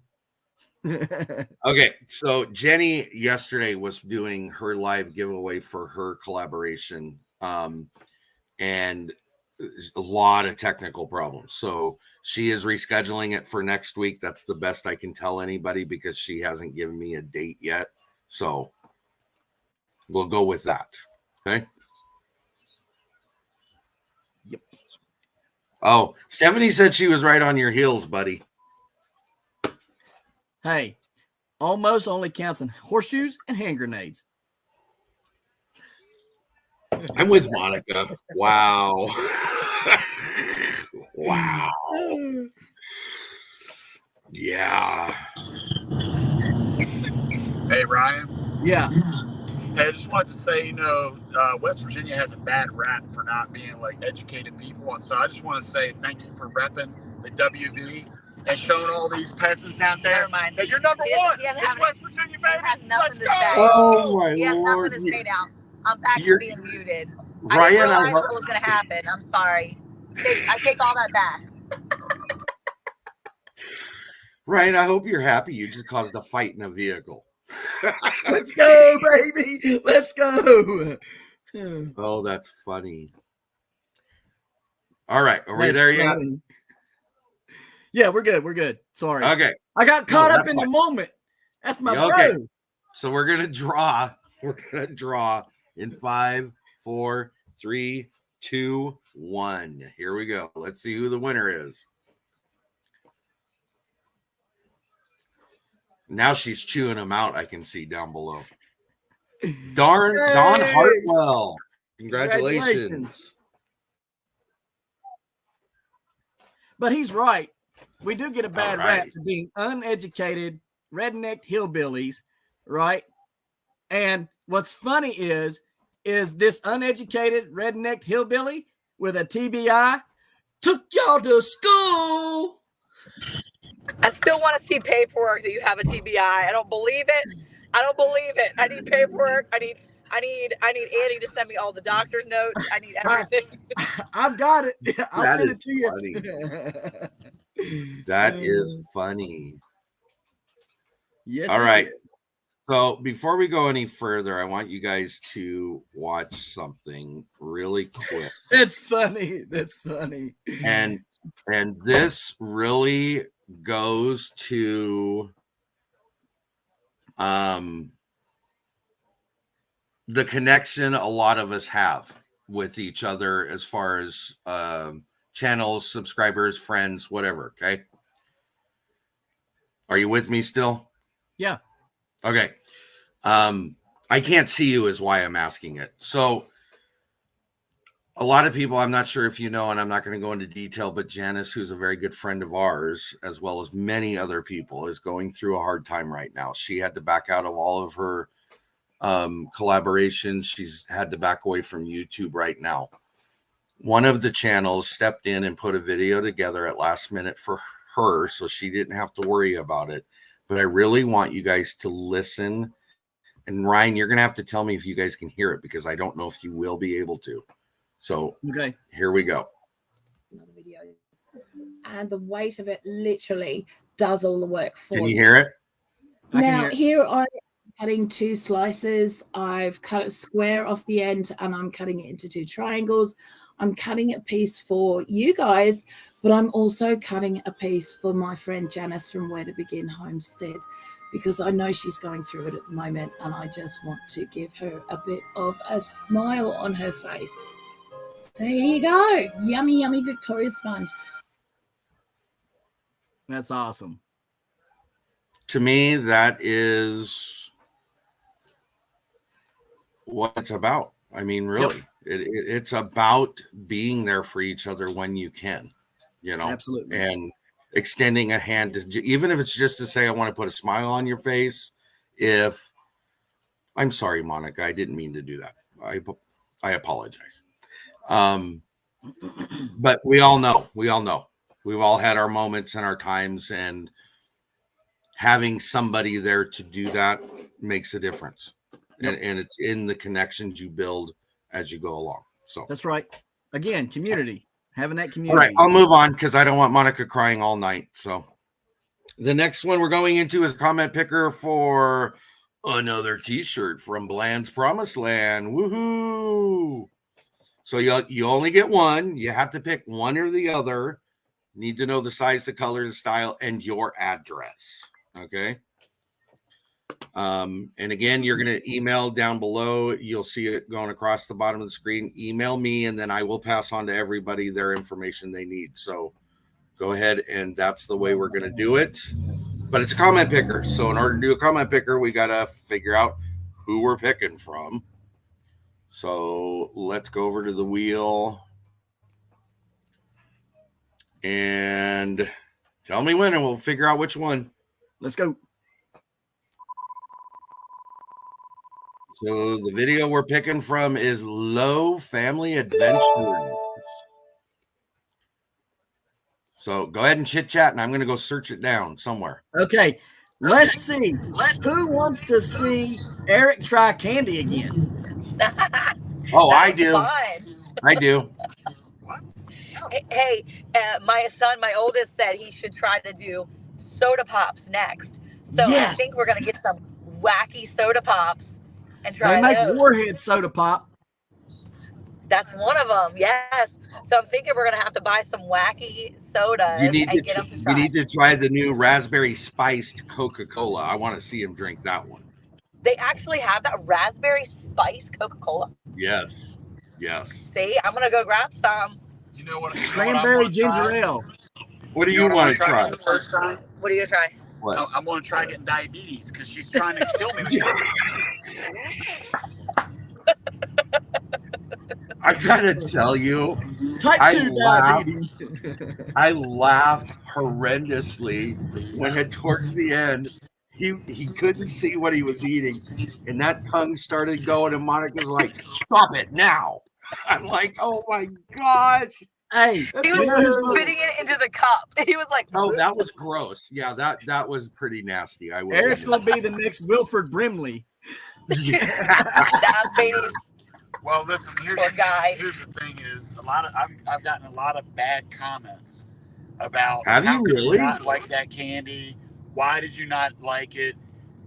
Okay, so Jeni yesterday was doing her live giveaway for her collaboration, and a lot of technical problems. So she is rescheduling it for next week. That's the best I can tell anybody, because she hasn't given me a date yet. So we'll go with that. Okay. Yep. Oh, Stephanie said she was right on your heels, buddy. Hey, almost only counts in horseshoes and hand grenades. I'm with Monica. Wow. Wow. Yeah. Hey, Ryan. Yeah. Hey, I just wanted to say, West Virginia has a bad rap for not being like educated people. And so I just want to say thank you for repping the WV and showing all these peasants out there. Never mind. Hey, you're number one. It's West Virginia, baby. He has nothing Let's to go. say. Oh, my He has Lord. nothing to say now. I'm back to You're- being muted. I Ryan, didn't realize what was going to happen. I'm sorry. I take all that back. Ryan, I hope you're happy you just caused a fight in a vehicle. Let's go, baby. Let's go. Oh, that's funny. All right. Are we That's there yet? funny. Yeah, we're good. We're good. Sorry. Okay. I got caught up that's in fine. the moment. That's my Okay. bro. So we're going to draw. We're going to draw in 5, 4, 3, 2, 1. Here we go. Let's see who the winner is. Now she's chewing them out. I can see down below. Dawn Hartwell. Congratulations. But he's right. We do get a bad rap for being uneducated, redneck hillbillies, right? And what's funny is this uneducated, redneck hillbilly with a TBI took y'all to school. I still want to see paperwork that you have a TBI. I don't believe it. I need paperwork. I need Annie to send me all the doctor's notes. I need everything. I've got it. I'll send it to you. That is funny. Yes. All right. So before we go any further, I want you guys to watch something really quick. That's funny. That's funny. And this really goes to the connection a lot of us have with each other as far as channels, subscribers, friends, whatever. Okay. Are you with me still? Yeah. Okay. I can't see you is why I'm asking it. So a lot of people, I'm not sure if you know, and I'm not going to go into detail, but Janice, who's a very good friend of ours, as well as many other people, is going through a hard time right now. She had to back out of all of her collaborations. She's had to back away from YouTube right now. One of the channels stepped in and put a video together at last minute for her, so she didn't have to worry about it. But I really want you guys to listen. And Ryan, you're going to have to tell me if you guys can hear it, because I don't know if you will be able to. So okay, here we go. Another video, and the weight of it literally does all the work for you. Can you hear it? Now here I'm cutting 2 slices. I've cut a square off the end, and I'm cutting it into 2 triangles. I'm cutting a piece for you guys, but I'm also cutting a piece for my friend Janice from Where to Begin Homestead, because I know she's going through it at the moment, and I just want to give her a bit of a smile on her face. So here you go. Yummy, yummy Victoria sponge. That's awesome. To me, that is what it's about. I mean, really, it's about being there for each other when you can, you know, absolutely, and extending a hand, even if it's just to say, I want to put a smile on your face. If I'm sorry, Monica, I didn't mean to do that. I apologize. But we all know, we've all had our moments and our times, and having somebody there to do that makes a difference. And it's in the connections you build as you go along. So that's right. Again, community, having that community. All right, I'll move on because I don't want Monica crying all night. So the next one we're going into is a comment picker for another t-shirt from Bland's Promised Land. Woohoo! So you only get one. You have to pick one or the other. Need to know the size, the color, the style, and your address. Okay. And again, you're going to email down below. You'll see it going across the bottom of the screen. Email me, and then I will pass on to everybody their information they need. So go ahead, and that's the way we're going to do it. But it's a comment picker. So in order to do a comment picker, we got to figure out who we're picking from. So let's go over to the wheel and tell me when, and we'll figure out which one. Let's go. So the video we're picking from is Lowe Family Adventures. So go ahead and chit chat, and I'm going to go search it down somewhere. Okay. Let's see. Who wants to see Eric try candy again? Oh, I do. I do. Hey, my son, my oldest, said he should try to do soda pops next. So yes. I think we're going to get some wacky soda pops and try They make those. Warhead soda pop. That's one of them, yes. So I'm thinking we're going to have to buy some wacky sodas and get them to try. You need to try the new raspberry spiced Coca-Cola. I want to see him drink that one. They actually have that raspberry spice Coca-Cola? Yes. Yes. See, I'm gonna go grab some. You know what? Cranberry ginger ale. What do you want to try? First time, What are you gonna try? What? I'm going to try getting diabetes because she's trying to kill me. I gotta tell you, Type I 2 laughed. diabetes. I laughed horrendously when towards the end he couldn't see what he was eating, and that tongue started going, and Monica's like, "Stop it now!" I'm like, "Oh my gosh!" Hey, He you know was who's spitting it into the cup. He was like, Oh, that was gross. Yeah, that was pretty nasty. I would. Eric's gonna be the next Wilford Brimley. diabetes. Well, listen. Here's the thing: is I've gotten a lot of bad comments about Have you how could really? you not like that candy? Why did you not like it?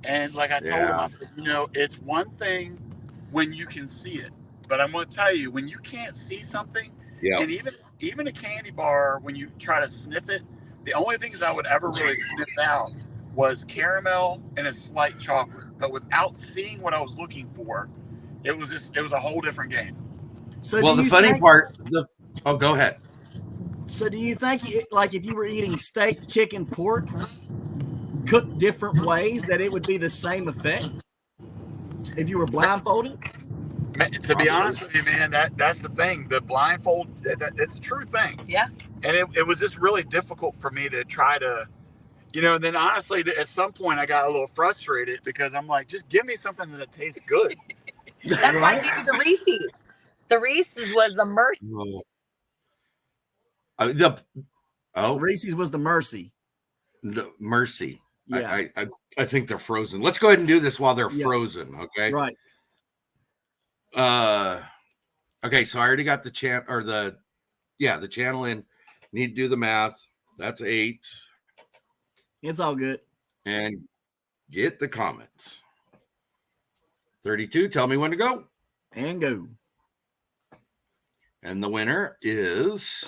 And like I told him, I said, it's one thing when you can see it, but I'm going to tell you, when you can't see something, and even a candy bar, when you try to sniff it, the only things I would ever really sniff out was caramel and a slight chocolate. But without seeing what I was looking for, it was a whole different game. So well, the funny part. Oh, go ahead. So do you think, like, if you were eating steak, chicken, pork, cooked different ways, that it would be the same effect if you were blindfolded? To be honest with you, man, that's the thing. The blindfold, it's a true thing. Yeah. And it was just really difficult for me to try to, and then honestly, at some point I got a little frustrated because I'm like, just give me something that tastes good. That's why I gave you the Reese's. The Reese's was the Mercy. Reese's was the Mercy. The Mercy. Yeah. I think they're frozen. Let's go ahead and do this while they're frozen. Okay. Right. Okay. So I already got the channel in. Need to do the math. That's 8. It's all good. And get the comments. 32. Tell me when to go. And go. And the winner is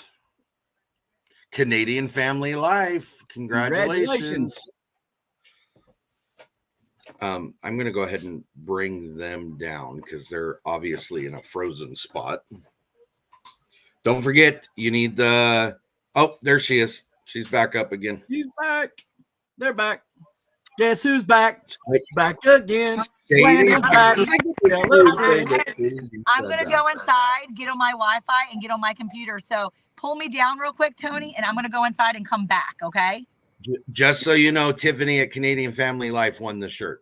Canadian Family Life. Congratulations. I'm going to go ahead and bring them down because they're obviously in a frozen spot. Don't forget, you need the... Oh, there she is. She's back up again. She's back. They're back. Guess who's back? Back again. Back. I'm going to go inside, get on my Wi-Fi, and get on my computer. So pull me down real quick, Tony, and I'm going to go inside and come back, okay? Just so you know, Tiffany at Canadian Family Life won the shirt.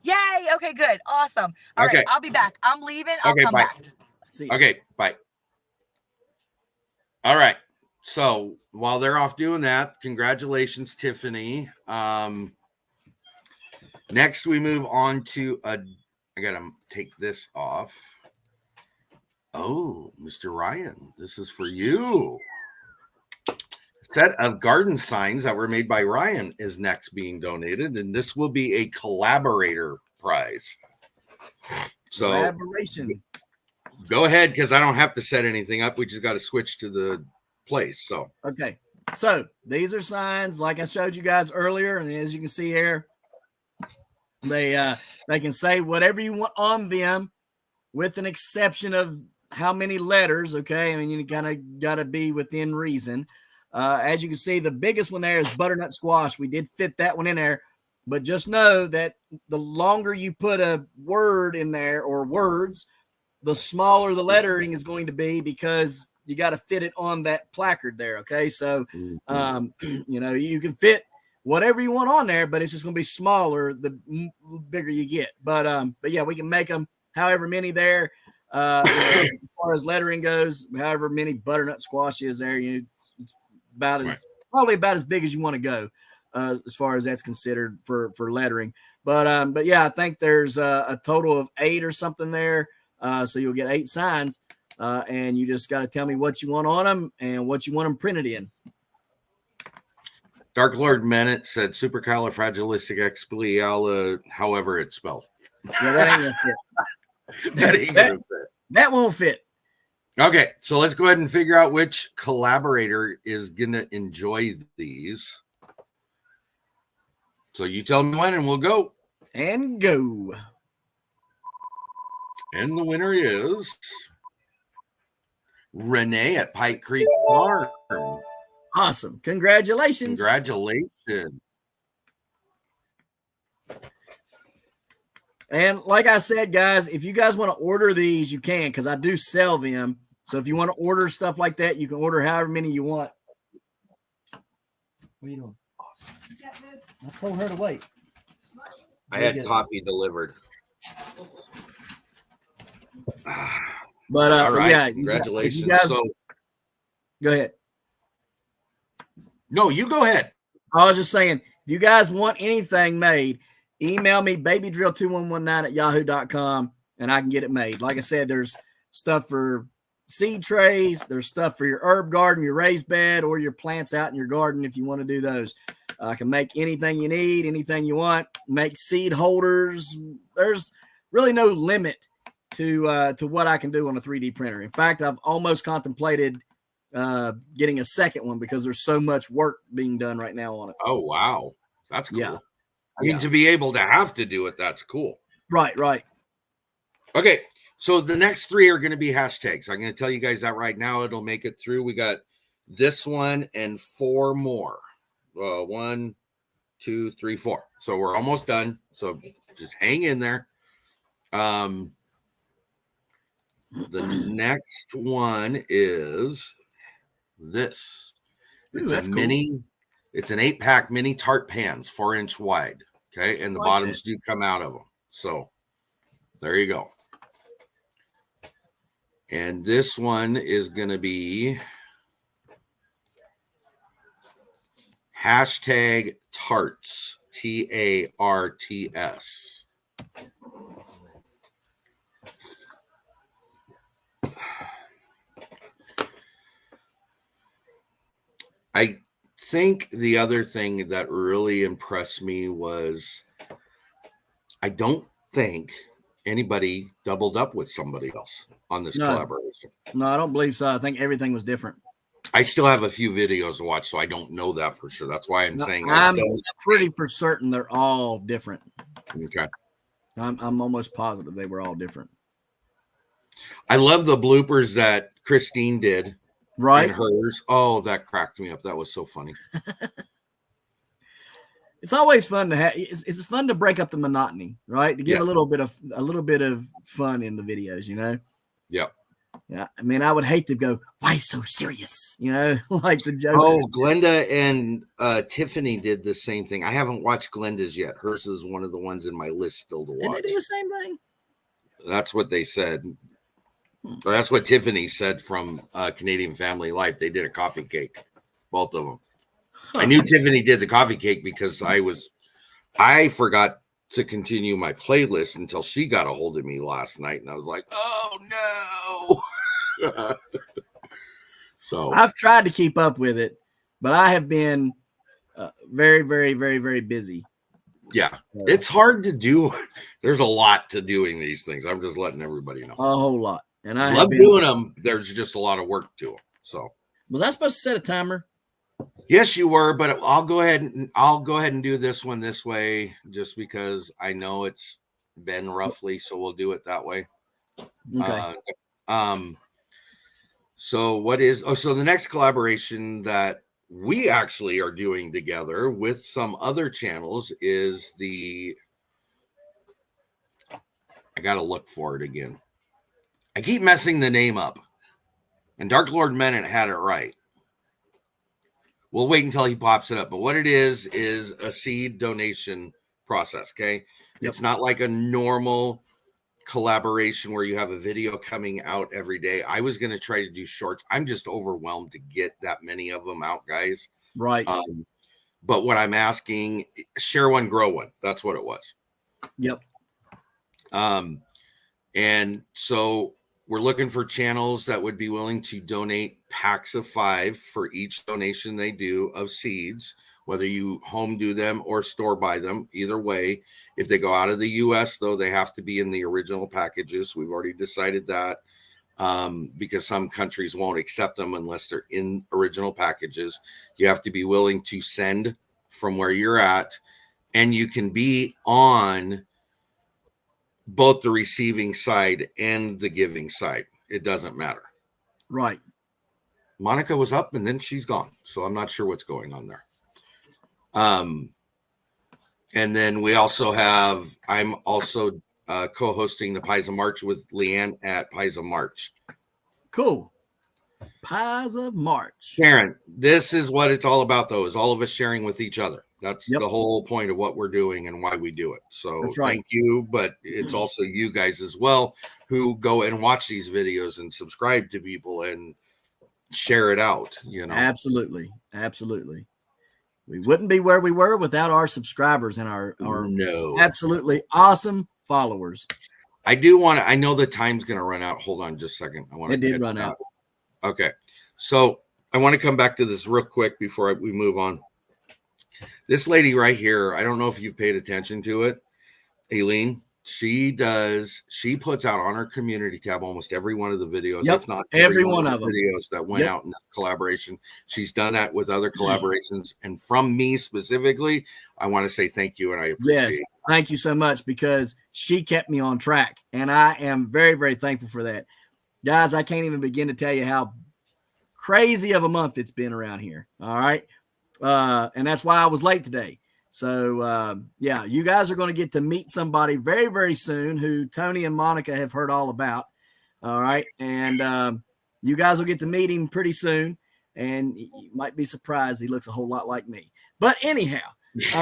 Yay! Okay, good. Awesome. All right, I'll be back. I'm leaving. I'll come back. See. Okay, bye. All right. So while they're off doing that, congratulations, Tiffany. Next, we move on to I got to take this off. Oh, Mr. Ryan, this is for you. Set of garden signs that were made by Ryan is next being donated, and this will be a collaborator prize. So collaboration. Go ahead, because I don't have to set anything up. We just got to switch to the place. So okay. So these are signs like I showed you guys earlier, and as you can see here, they can say whatever you want on them, with an exception of how many letters. Okay, I mean, you kind of got to be within reason. As you can see, the biggest one there is butternut squash. We did fit that one in there, but just know that the longer you put a word in there or words, the smaller the lettering is going to be, because you got to fit it on that placard there. Okay. So, you can fit whatever you want on there, but it's just going to be smaller the bigger you get. But yeah, we can make them however many there. As far as lettering goes, however many butternut squash is there, it's about probably about as big as you want to go, as far as that's considered for lettering. But yeah, I think there's a total of 8 or something there. So you'll get 8 signs, and you just got to tell me what you want on them and what you want them printed in. darklordmenet said supercalifragilisticexpialidocious, however it's spelled. Yeah, that ain't gonna fit. That ain't gonna fit. That won't fit. Okay, so let's go ahead and figure out which collaborator is gonna enjoy these. So you tell me when, and we'll go. And go. And the winner is Renee at Pike Creek Farm. Awesome. Congratulations. Congratulations. And like I said, guys, if you guys want to order these, you can, because I do sell them. So if you want to order stuff like that, you can order however many you want. What are you doing? Awesome. I told her to wait. I had coffee delivered. But all right, yeah, congratulations. Guys, so go ahead. No, you go ahead. I was just saying, if you guys want anything made, email me babydrill2119@yahoo.com and I can get it made. Like I said, there's stuff for seed trays, there's stuff for your herb garden, your raised bed, or your plants out in your garden if you want to do those. I can make anything you need, anything you want, make seed holders. There's really no limit to what I can do on a 3D printer. In fact, I've almost contemplated getting a second one because there's so much work being done right now on it. Oh, wow. That's cool. Yeah. I mean, to be able to have to do it, that's cool. Right. Okay. So the next 3 are going to be hashtags. I'm going to tell you guys that right now. It'll make it through. We got this one and 4 more. 1, 2, 3, 4. So we're almost done. So just hang in there. The next one is this. It's a mini. It's an 8-pack mini tart pans, 4-inch wide. Okay, and the bottoms do come out of them. So there you go. And this one is going to be hashtag tarts, TARTS. I think the other thing that really impressed me was I don't think anybody doubled up with somebody else on this collaboration. No, I don't believe so. I think everything was different. I still have a few videos to watch, so I don't know that for sure. That's why I'm saying I'm pretty for certain they're all different. Okay. I'm almost positive they were all different. I love the bloopers that Christine did. Right. And hers. Oh, that cracked me up. That was so funny. It's always fun to have. It's fun to break up the monotony, right? To give a little bit of fun in the videos, you know. Yep. Yeah. I mean, I would hate to go, why so serious? You know, like the joke. Oh, Glenda and Tiffany did the same thing. I haven't watched Glenda's yet. Hers is one of the ones in my list still to watch. Did they do the same thing? That's what they said. Or that's what Tiffany said from Canadian Family Life. They did a coffee cake, both of them. I knew Tiffany did the coffee cake because I forgot to continue my playlist until she got a hold of me last night, and I was like, oh no. So I've tried to keep up with it, but I have been very, very, very, very busy. Yeah, it's hard to do. There's a lot to doing these things. I'm just letting everybody know. A whole lot. And I love doing them. There's just a lot of work to them. So was I supposed to set a timer? Yes, you were, but I'll go ahead and do this one this way just because I know it's been roughly, so we'll do it that way. Okay. So the next collaboration that we actually are doing together with some other channels is I got to look for it again. I keep messing the name up, and darklordmenet had it right. We'll wait until he pops it up. But what it is a seed donation process, okay? Yep. It's not like a normal collaboration where you have a video coming out every day. I was going to try to do shorts. I'm just overwhelmed to get that many of them out, guys. Right. But what I'm asking, share one, grow one. That's what it was. Yep. And so we're looking for channels that would be willing to donate packs of 5 for each donation they do of seeds, whether you home do them or store buy them. Either way, if they go out of the U.S., though, they have to be in the original packages. We've already decided that because some countries won't accept them unless they're in original packages. You have to be willing to send from where you're at, and you can be on both the receiving side and the giving side. It doesn't matter. Right. Monica was up and then she's gone. So I'm not sure what's going on there. And then we also have, I'm also co-hosting the Pies of March with Leanne at Pies of March. Cool. Pies of March. Sharon, this is what it's all about, though, is all of us sharing with each other. That's the whole point of what we're doing and why we do it. So thank you. But it's also you guys as well who go and watch these videos and subscribe to people and share it out. You know, absolutely. We wouldn't be where we were without our subscribers and our absolutely awesome followers. I do want to, I know the time's going to run out. Hold on just a second. It did run out. Okay. So I want to come back to this real quick before we move on. This lady right here, I don't know if you've paid attention to it, Aileen. She puts out on her community tab almost every one of the videos, if not every one of the them videos that went out in collaboration. She's done that with other collaborations. And from me specifically, I want to say thank you and I appreciate it. Thank you so much because she kept me on track. And I am very, very thankful for that. Guys, I can't even begin to tell you how crazy of a month it's been around here. All right. And that's why I was late today. So, yeah, you guys are going to get to meet somebody very, very soon who Tony and Monica have heard all about. All right. And you guys will get to meet him pretty soon. And you might be surprised. He looks a whole lot like me. But anyhow, if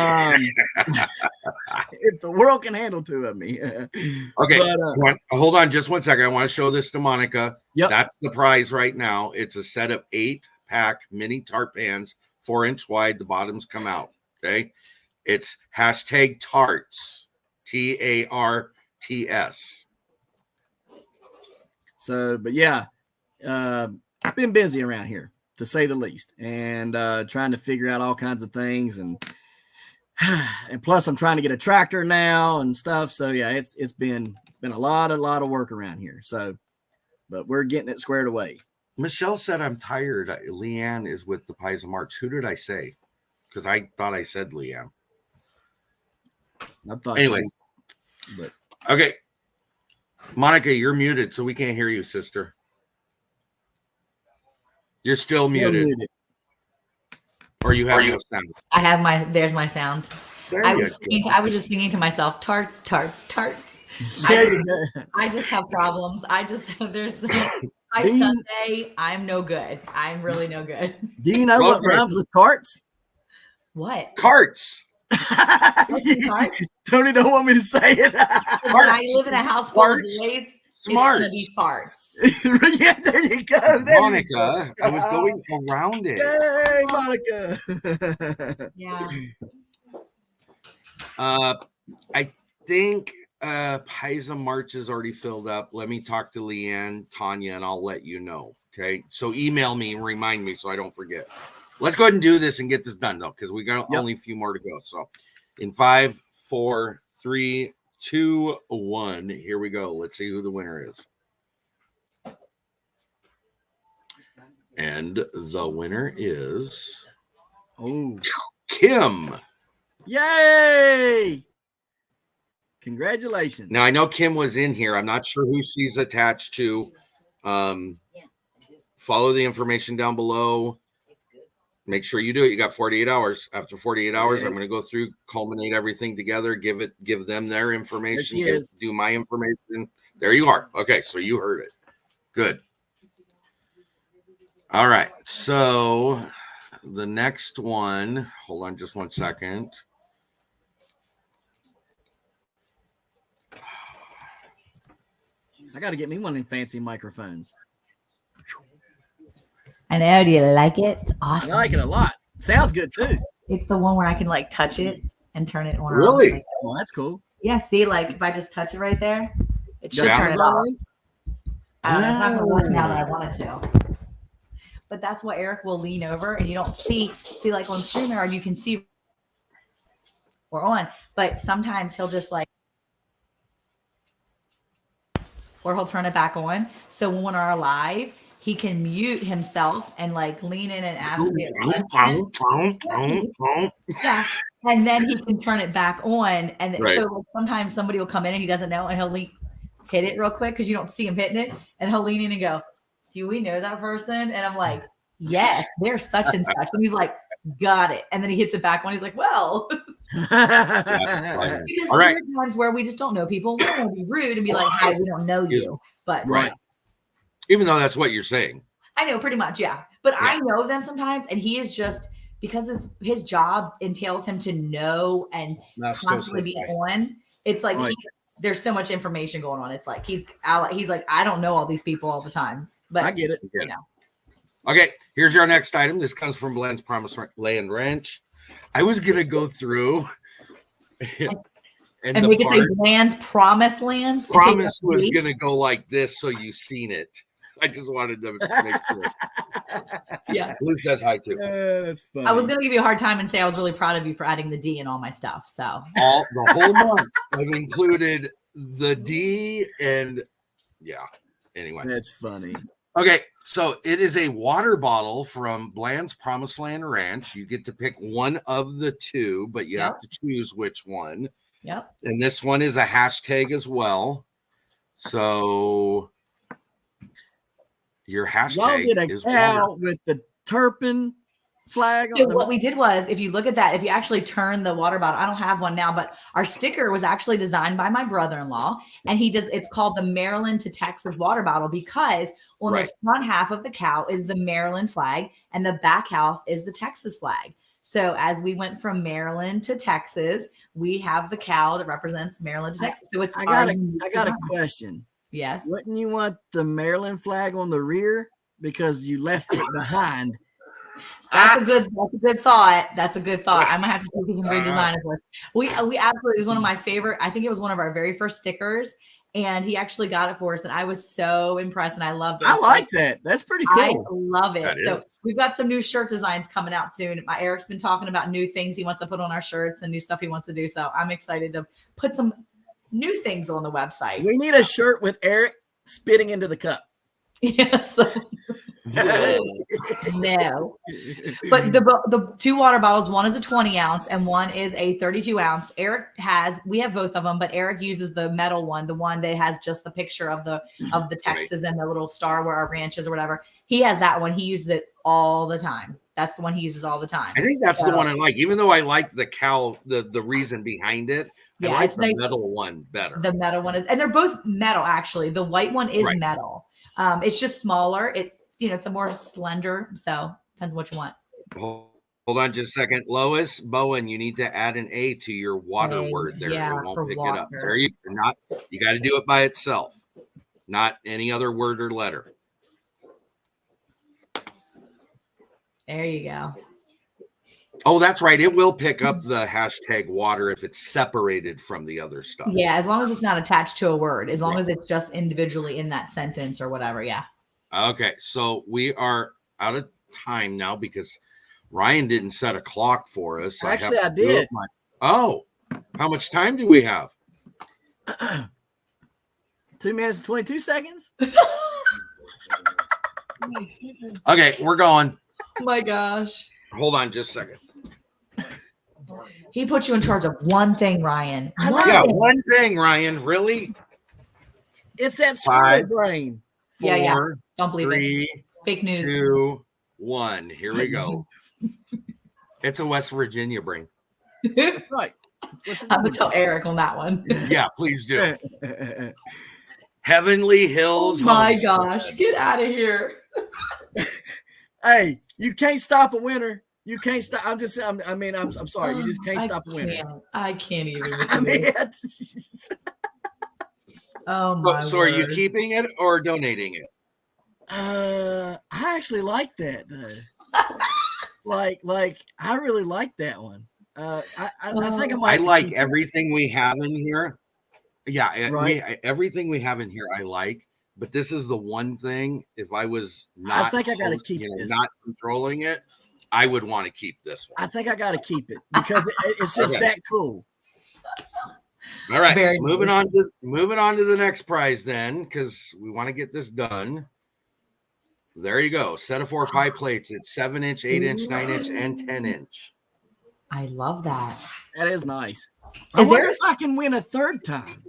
the world can handle two of me. Okay. But, hold on just 1 second. I want to show this to Monica. Yep. That's the prize right now. It's a set of 8-pack mini tart pans, 4-inch wide. The bottoms come out. Okay. It's hashtag tarts, TARTS. So, but yeah, I've been busy around here to say the least, and trying to figure out all kinds of things, and plus I'm trying to get a tractor now and stuff. So yeah, it's been a lot of work around here. So, but we're getting it squared away. Michelle said I'm tired. Leanne is with the Pies of March. Who did I say? Because I thought I said Leanne. Anyways, but okay, Monica, you're muted, so we can't hear you, sister. You're still muted. Or you have no sound. I have there's my sound. I was just singing to myself, tarts. I just have problems. By Sunday, I'm no good. I'm really no good. Do you know what rhymes with tarts? What? Carts. Tony don't want me to say it. When I live in a house full of boys, it's gonna be farts. Yeah, there you go. Monica, I was going around it. Hey, Monica. Yeah. I think Pies of March is already filled up. Let me talk to Leanne, Tanya, and I'll let you know. Okay. So email me and remind me so I don't forget. Let's go ahead and do this and get this done, though, because we got only a few more to go. So in 5, 4, 3, 2, 1, here we go. Let's see who the winner is. And the winner is Kim. Yay! Congratulations. Now, I know Kim was in here. I'm not sure who she's attached to. Follow the information down below. Make sure you do it. You got 48 hours. After 48 hours, I'm going to go through, culminate everything together, give them their information, do my information. There you are. Okay, so you heard it. Good. All right. So the next one, hold on just 1 second. I got to get me one of them fancy microphones. I know. Do you like it? It's awesome. I like it a lot. Sounds good too. It's the one where I can like touch it and turn it on. Really? Like, well, that's cool. Yeah. See, like if I just touch it right there, it should turn it off. It's not going to work now that I want it to. But that's what Eric will lean over, and you don't see like on StreamYard you can see we're on, but sometimes he'll just like, or he'll turn it back on. So when we're live, he can mute himself and like lean in and ask me. Yeah. And then he can turn it back on. And so sometimes somebody will come in and he doesn't know, and he'll hit it real quick because you don't see him hitting it. And he'll lean in and go, do we know that person? And I'm like, yes, they're such and such. And he's like, got it. And then he hits it back when he's like, well, All because right. there are times where we just don't know people. We don't want to be rude and be like, hi, we don't know you. But Right. Even though that's what you're saying. I know, pretty much, yeah. But I know them sometimes, and he is just, because his job entails him to know and constantly be on. It's like there's so much information going on. It's like he's like, I don't know all these people all the time, but I get it. You know. Okay, here's your next item. This comes from Glenn's Promised Land Ranch. I was gonna go through and we could say Land's Promised Land. Promise was gonna go like this, so you seen it. I just wanted to make sure. Yeah. Blue says hi too. That's funny. I was going to give you a hard time and say I was really proud of you for adding the D in all my stuff. So the whole month I've included the D and anyway. That's funny. Okay, so it is a water bottle from Bland's Promised Land Ranch. You get to pick one of the two, but you have to choose which one. Yep. And this one is a hashtag as well. So your hashtag is water with the Turpin flag. So what we did was, if you look at that, if you actually turn the water bottle, I don't have one now, but our sticker was actually designed by my brother-in-law, and it's called the Maryland to Texas water bottle, because on the front half of the cow is the Maryland flag and the back half is the Texas flag. So as we went from Maryland to Texas, we have the cow that represents Maryland to Texas. So it's I got a question. Yes. Wouldn't you want the Maryland flag on the rear because you left it behind? That's a good thought. That's a good thought. I'm gonna have to see if we can redesign it. We absolutely, it was one of my favorite. I think it was one of our very first stickers, and he actually got it for us, and I was so impressed, and I loved it. I like that. That's pretty cool. I love it. So we've got some new shirt designs coming out soon. Eric's been talking about new things he wants to put on our shirts and new stuff he wants to do. So I'm excited to put some new things on the website. We need a shirt with Eric spitting into the cup. Yes. No. But the two water bottles, one is a 20 ounce and one is a 32 ounce. We have both of them, but Eric uses the metal one, the one that has just the picture of the Texas and the little star where our ranch is or whatever. He has that one. He uses it all the time. That's the one he uses all the time. I think that's the one I like, even though I like the cow, the reason behind it. I like the metal one better. The metal one and they're both metal, actually. The white one is metal. It's just smaller. It's a more slender. So depends what you want. Hold on just a second. Lois Bowen, you need to add an A to your water word there. Yeah, it won't pick it up. There you got to do it by itself, not any other word or letter. There you go. Oh, that's right. It will pick up the hashtag water if it's separated from the other stuff. Yeah, as long as it's not attached to a word, as long as it's just individually in that sentence or whatever. Yeah. Okay, so we are out of time now because Ryan didn't set a clock for us. Actually, I did. How much time do we have? 2 minutes and 22 seconds. Okay, we're going. Oh my gosh. Hold on just a second. He put you in charge of one thing, Ryan. One thing, Ryan. Really? It's that squirrel brain. 4, don't believe 3, it. Fake news. 2, 1. Here we go. It's a West Virginia brain. That's right. I'm gonna tell Eric on that one. Yeah, please do. Heavenly Hills. Oh my gosh, get out of here. Hey, you can't stop a winner. You can't stop. I'm sorry. You just can't stop a winner. I can't even. Oh my. So are you keeping it or donating it? I actually like that though. like I really like that one. I think I might. I like everything we have in here. Yeah, everything we have in here I like, but this is the one thing. If I was not, I think I got to keep this. Not controlling it, I would want to keep this one. I think I got to keep it because it's just that cool. All right, moving on to the next prize then, because we want to get this done. There you go. Set of 4 pie plates. It's 7-inch, 8-inch, 9-inch, and 10-inch. I love that. That is nice. I Is wonder there if I can win a third time?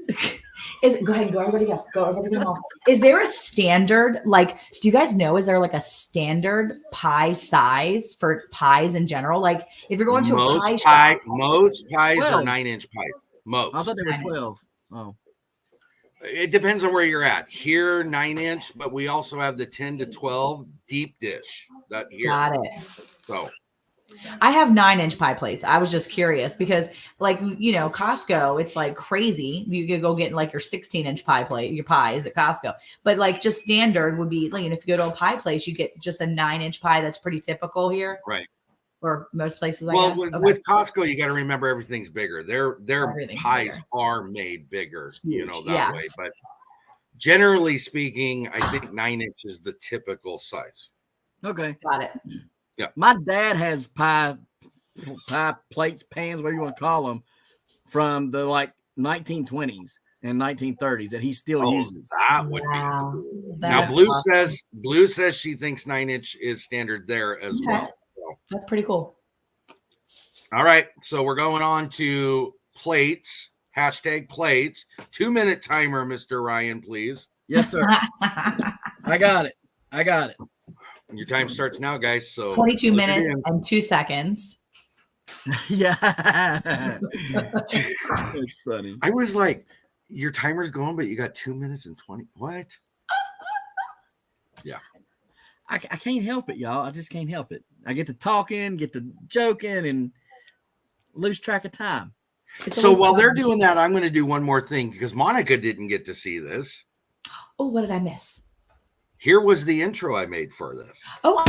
go ahead, go everybody go. Go everybody go home. Is there a standard, like, do you guys know, is there like a standard pie size for pies in general? Like if you're going to a pie shop, most pies are 12. 9-inch pies. I thought Most. they were 12. Oh. It depends on where you're at. Here, 9-inch, but we also have the 10 to 12 deep dish. That here. got it. So I have 9-inch pie plates. I was just curious because, like, you know, Costco, it's like crazy. You could go get like your 16-inch pie plate, your pies at Costco. But like just standard would be, like, if you go to a pie place, you get just a 9-inch pie. That's pretty typical here. right. Or most places, I Well, guess. with Costco, you got to remember everything's bigger. Their Everything's pies bigger. are made bigger, you know, Huge, that yeah. way. But generally speaking, I think 9-inch is the typical size. Okay. Got it. My dad has pie plates, pans, whatever you want to call them, from the like 1920s and 1930s that he still uses. That would Wow. be. Now, That's Blue awesome. says she thinks 9-inch is standard there as Okay. well. That's pretty cool. All right, so we're going on to plates. Hashtag plates. 2-minute timer, Mr. Ryan, please. Yes, sir. I got it. Your time starts now, guys. So 22 put it minutes in. and 2 seconds. Yeah. It's funny. I was like, your timer's going, but you got 2 minutes and 20. What? Yeah. I can't help it, y'all. I just can't help it. I get to talking, get to joking, and lose track of time. So while they're doing that, I'm going to do one more thing because Monica didn't get to see this. Oh, what did I miss? Here was the intro I made for this. Oh,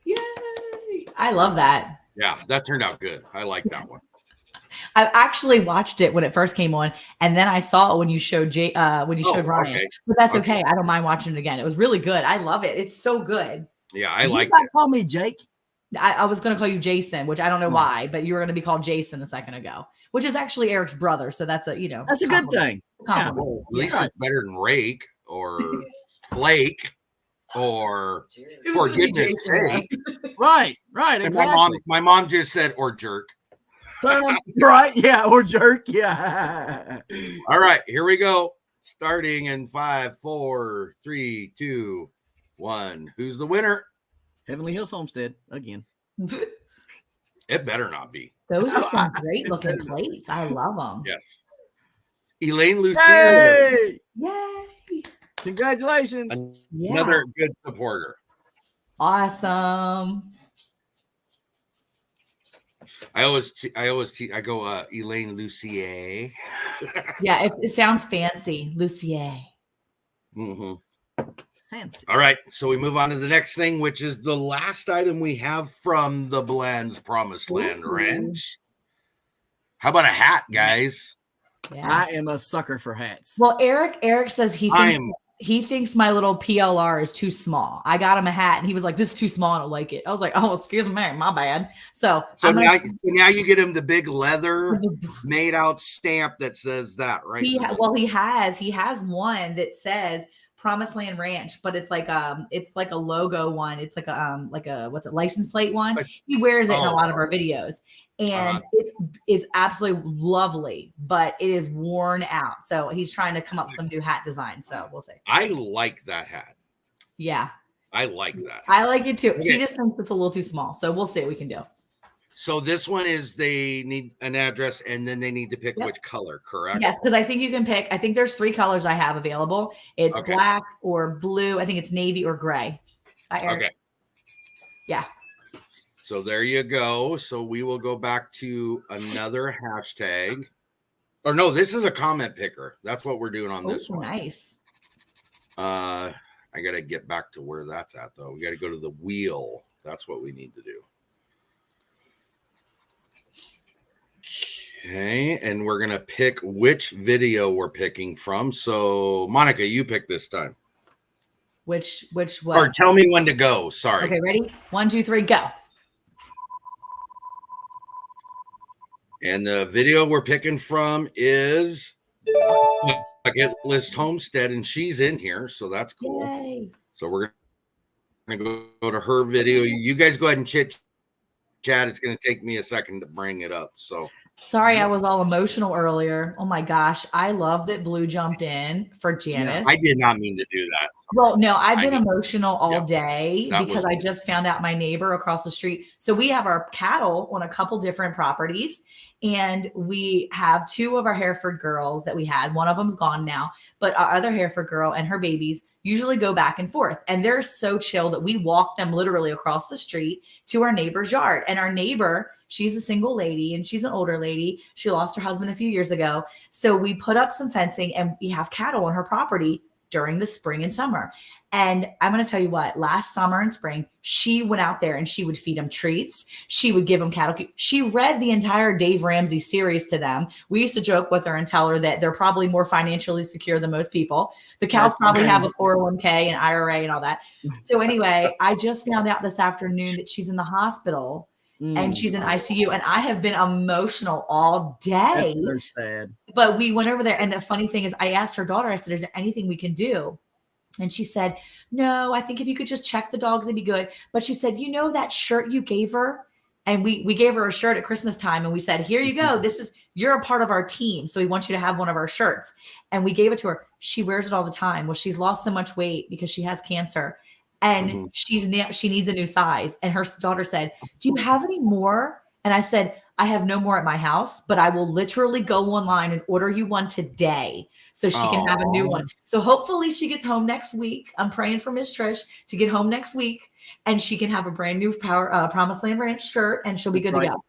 yay. I love that. Yeah, that turned out good. I like that one. I actually watched it when it first came on, and then I saw it when you showed Ryan. Okay. But that's okay. I don't mind watching it again. It was really good. I love it. It's so good. Yeah, I Did like you not it. call me Jake? I was going to call you Jason, which I don't know why, but you were going to be called Jason a second ago, which is actually Eric's brother. So that's a That's a good thing. compliment. Well, at least Yeah. it's better than rake or flake or It was for gonna be goodness Jason, sake. Right. And Exactly. my mom just said or jerk. Right. Yeah. Or jerk. Yeah. All right, here we go. Starting in 5, 4, 3, 2, 1. Who's the winner? Heavenly Hills Homestead again. It better not be. Those are some great looking plates. I love them. Yes. Elaine Lucille, Hey! Yay. Congratulations. Yeah. another good supporter. Awesome. I go Elaine Lucier. Yeah, it sounds fancy. Lucier. Mm-hmm. Fancy. All right, so we move on to the next thing, which is the last item we have from the Bland's Promised Land Ooh. Ranch. How about a hat, guys? Yeah. I am a sucker for hats. Well, Eric says he thinks my little PLR is too small. I got him a hat and he was like, this is too small. I don't like it. I was like, oh, excuse me, my bad. So now you get him the big leather made out stamp that says that, right? he has one that says Promised Land Ranch, but it's like a logo one. It's like a what's it, license plate one. He wears it in a lot of our videos. And it's absolutely lovely, but it is worn out. So he's trying to come up with some new hat design. So we'll see. I like that hat. Yeah. I like that. I like it too. Okay. He just thinks it's a little too small. So we'll see what we can do. So this one is they need an address and then they need to pick which color, correct? Yes, because I think you can pick. I think there's 3 colors I have available. It's black or blue. I think it's navy or gray. Okay. Yeah. So there you go. So we will go back to another hashtag. Or no, this is a comment picker. That's what we're doing on this one. Nice. I got to get back to where that's at, though. We got to go to the wheel. That's what we need to do. Okay, and we're going to pick which video we're picking from. So, Monica, you pick this time. Which what? Or tell me when to go. Sorry. Okay, ready? 1, 2, 3, go. And the video we're picking from is Hematite Homestead, and she's in here, so that's cool. Yay. So we're gonna go to her video. You guys go ahead and chit chat. It's gonna take me a second to bring it up. So sorry, I was all emotional earlier. Oh my gosh, I love that Bloo jumped in for Janice. I did not mean to do that. Well, no, I've been emotional all day that because I just found out my neighbor across the street. So we have our cattle on a couple different properties, and we have 2 of our Hereford girls that we had. One of them's gone now, but our other Hereford girl and her babies usually go back and forth, and they're so chill that we walk them literally across the street to our neighbor's yard. And our neighbor, she's a single lady and she's an older lady. She lost her husband a few years ago. So we put up some fencing and we have cattle on her property during the spring and summer. And I'm going to tell you what, last summer and spring, she went out there and she would feed them treats. She would give them cattle. She read the entire Dave Ramsey series to them. We used to joke with her and tell her that they're probably more financially secure than most people. The cows probably have a 401k and IRA and all that. So anyway, I just found out this afternoon that she's in the hospital and she's in ICU, and I have been emotional all day. That's so sad. But we went over there, and the funny thing is, I asked her daughter, I said, is there anything we can do? And she said, no, I think if you could just check the dogs, it'd be good. But she said, you know that shirt you gave her? And we gave her a shirt at Christmas time, and we said, here you go. You're a part of our team, so we want you to have one of our shirts. And we gave it to her. She wears it all the time. Well, she's lost so much weight because she has cancer. And she needs a new size. And her daughter said, do you have any more? And I said, I have no more at my house, but I will literally go online and order you one today so she can have a new one. So hopefully she gets home next week. I'm praying for Miss Trish to get home next week and she can have a brand new Promised Land Ranch shirt and she'll be good to go.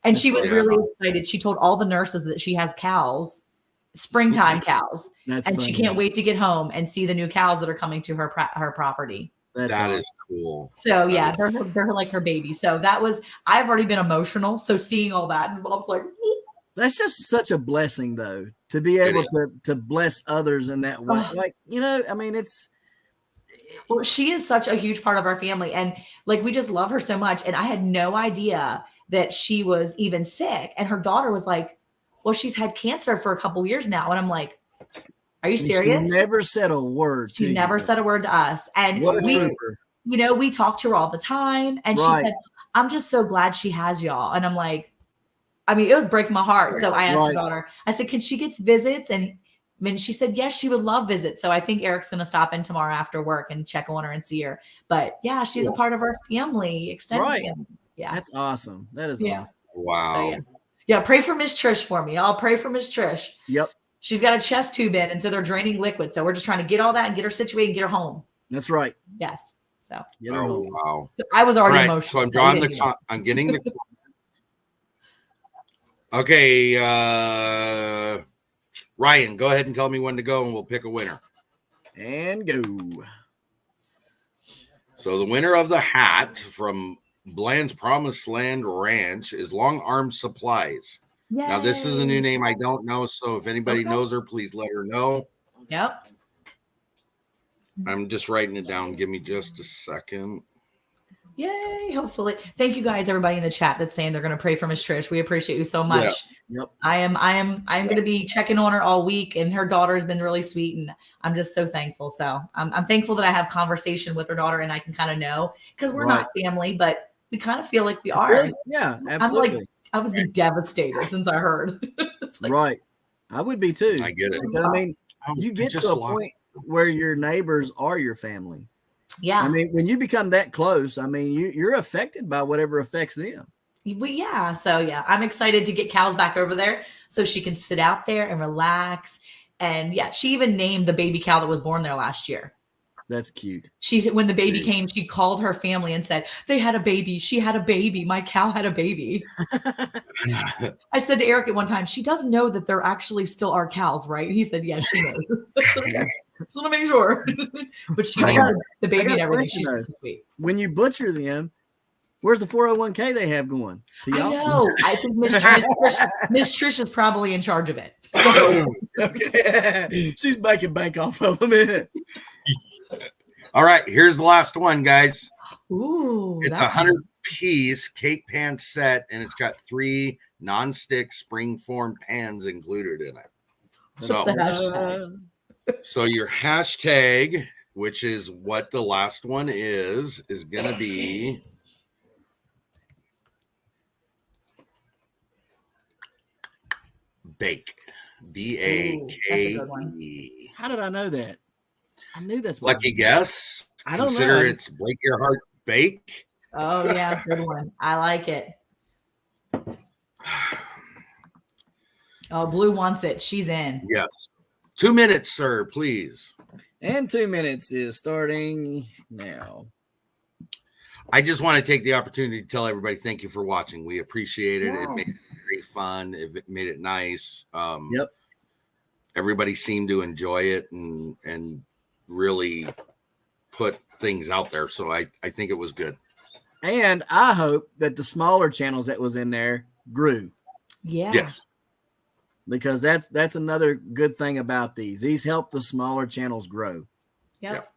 And she was really excited. She told all the nurses that she has cows, springtime cows, and she can't wait to get home and see the new cows that are coming to her property. That is cool. So yeah, they're like her baby. So I've already been emotional. So seeing all that, I was like, that's just such a blessing though, to be able to bless others in that way. Like, I mean, well, she is such a huge part of our family. And like, we just love her so much. And I had no idea that she was even sick. And her daughter was like, well, she's had cancer for a couple years now. And I'm like, are you serious? She never said a word. She's never said a word to us. And we talk to her all the time. And she said, I'm just so glad she has y'all. And I'm like, I mean, it was breaking my heart. So I asked her daughter, I said, can she get visits? And she said, yes, she would love visits. So I think Eric's going to stop in tomorrow after work and check on her and see her. But yeah, she's a part of our family, extended family. Yeah. That's awesome. That is awesome. Wow. So, yeah, pray for Miss Trish for me. I'll pray for Miss Trish. Yep. She's got a chest tube in, and so they're draining liquid. So we're just trying to get all that and get her situated and get her home. That's right. Yes. So. Get her home. Wow. So I was already emotional. So I'm drawing I'm getting the. Okay, Ryan, go ahead and tell me when to go, and we'll pick a winner. And go. So the winner of the hat from Bland's Promised Land Ranch is Long Arm Supplies. Yay. Now, this is a new name I don't know, so if anybody knows her, please let her know. Yep. I'm just writing it down. Give me just a second. Yay, hopefully. Thank you guys, everybody in the chat that's saying they're going to pray for Miss Trish. We appreciate you so much. Yeah. Yep. I am going to be checking on her all week, and her daughter has been really sweet, and I'm just so thankful. So I'm thankful that I have conversation with her daughter, and I can kind of know, because we're not family, but we kind of feel like we are. Yeah, absolutely. I was devastated since I heard. Right. I would be too. I get it. Because, I mean, you get to a point where your neighbors are your family. Yeah. I mean, when you become that close, I mean, you're affected by whatever affects them. Yeah. So yeah, I'm excited to get cows back over there so she can sit out there and relax. And yeah, she even named the baby cow that was born there last year. That's cute. She said when the baby came, she called her family and said, they had a baby. She had a baby. My cow had a baby. I said to Eric at one time, she does know that there actually still are cows, right? He said, yes, she knows. Just want to make sure. But she named the baby and everything. She's so sweet. When you butcher them, where's the 401k they have going? I know. I think Miss Trish is probably in charge of it. Okay. She's making bank off of them. All right, here's the last one, guys. Ooh, it's a 100-piece cake pan set, and it's got 3 non-stick spring-formed pans included in it. So, so your hashtag, which is what the last one is going to be bake. B-A-K-E. How did I know that? I knew that's what lucky guess. I don't Consider know. it's break your heart bake. Oh yeah, good one. I like it. Oh, Blue wants it. She's in. Yes. 2 minutes, sir, please. And 2 minutes is starting now. I just want to take the opportunity to tell everybody thank you for watching. We appreciate it. Wow. It made it very fun. It made it nice. Yep. Everybody seemed to enjoy it and really put things out there. So I think it was good. And I hope that the smaller channels that was in there grew. Yeah. Yes. Because that's another good thing about these. These help the smaller channels grow. Yep.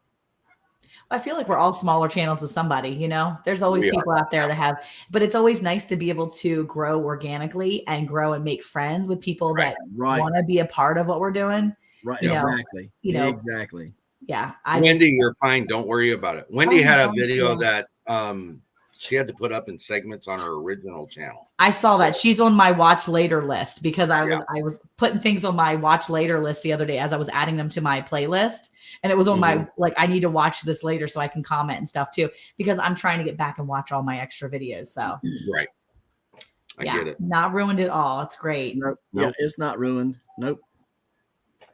I feel like we're all smaller channels to somebody, you know, there's always people out there that have, but it's always nice to be able to grow organically and grow and make friends with people that want to be a part of what we're doing. Right. Exactly. Exactly. Yeah. Wendy, you're fine. Don't worry about it. Wendy had a video that she had to put up in segments on her original channel. I saw that. She's on my watch later list because I was putting things on my watch later list the other day as I was adding them to my playlist. And it was on my, like, I need to watch this later so I can comment and stuff too, because I'm trying to get back and watch all my extra videos. So right. I get it. Not ruined at all. It's great. Nope. Yeah, it's not ruined. Nope.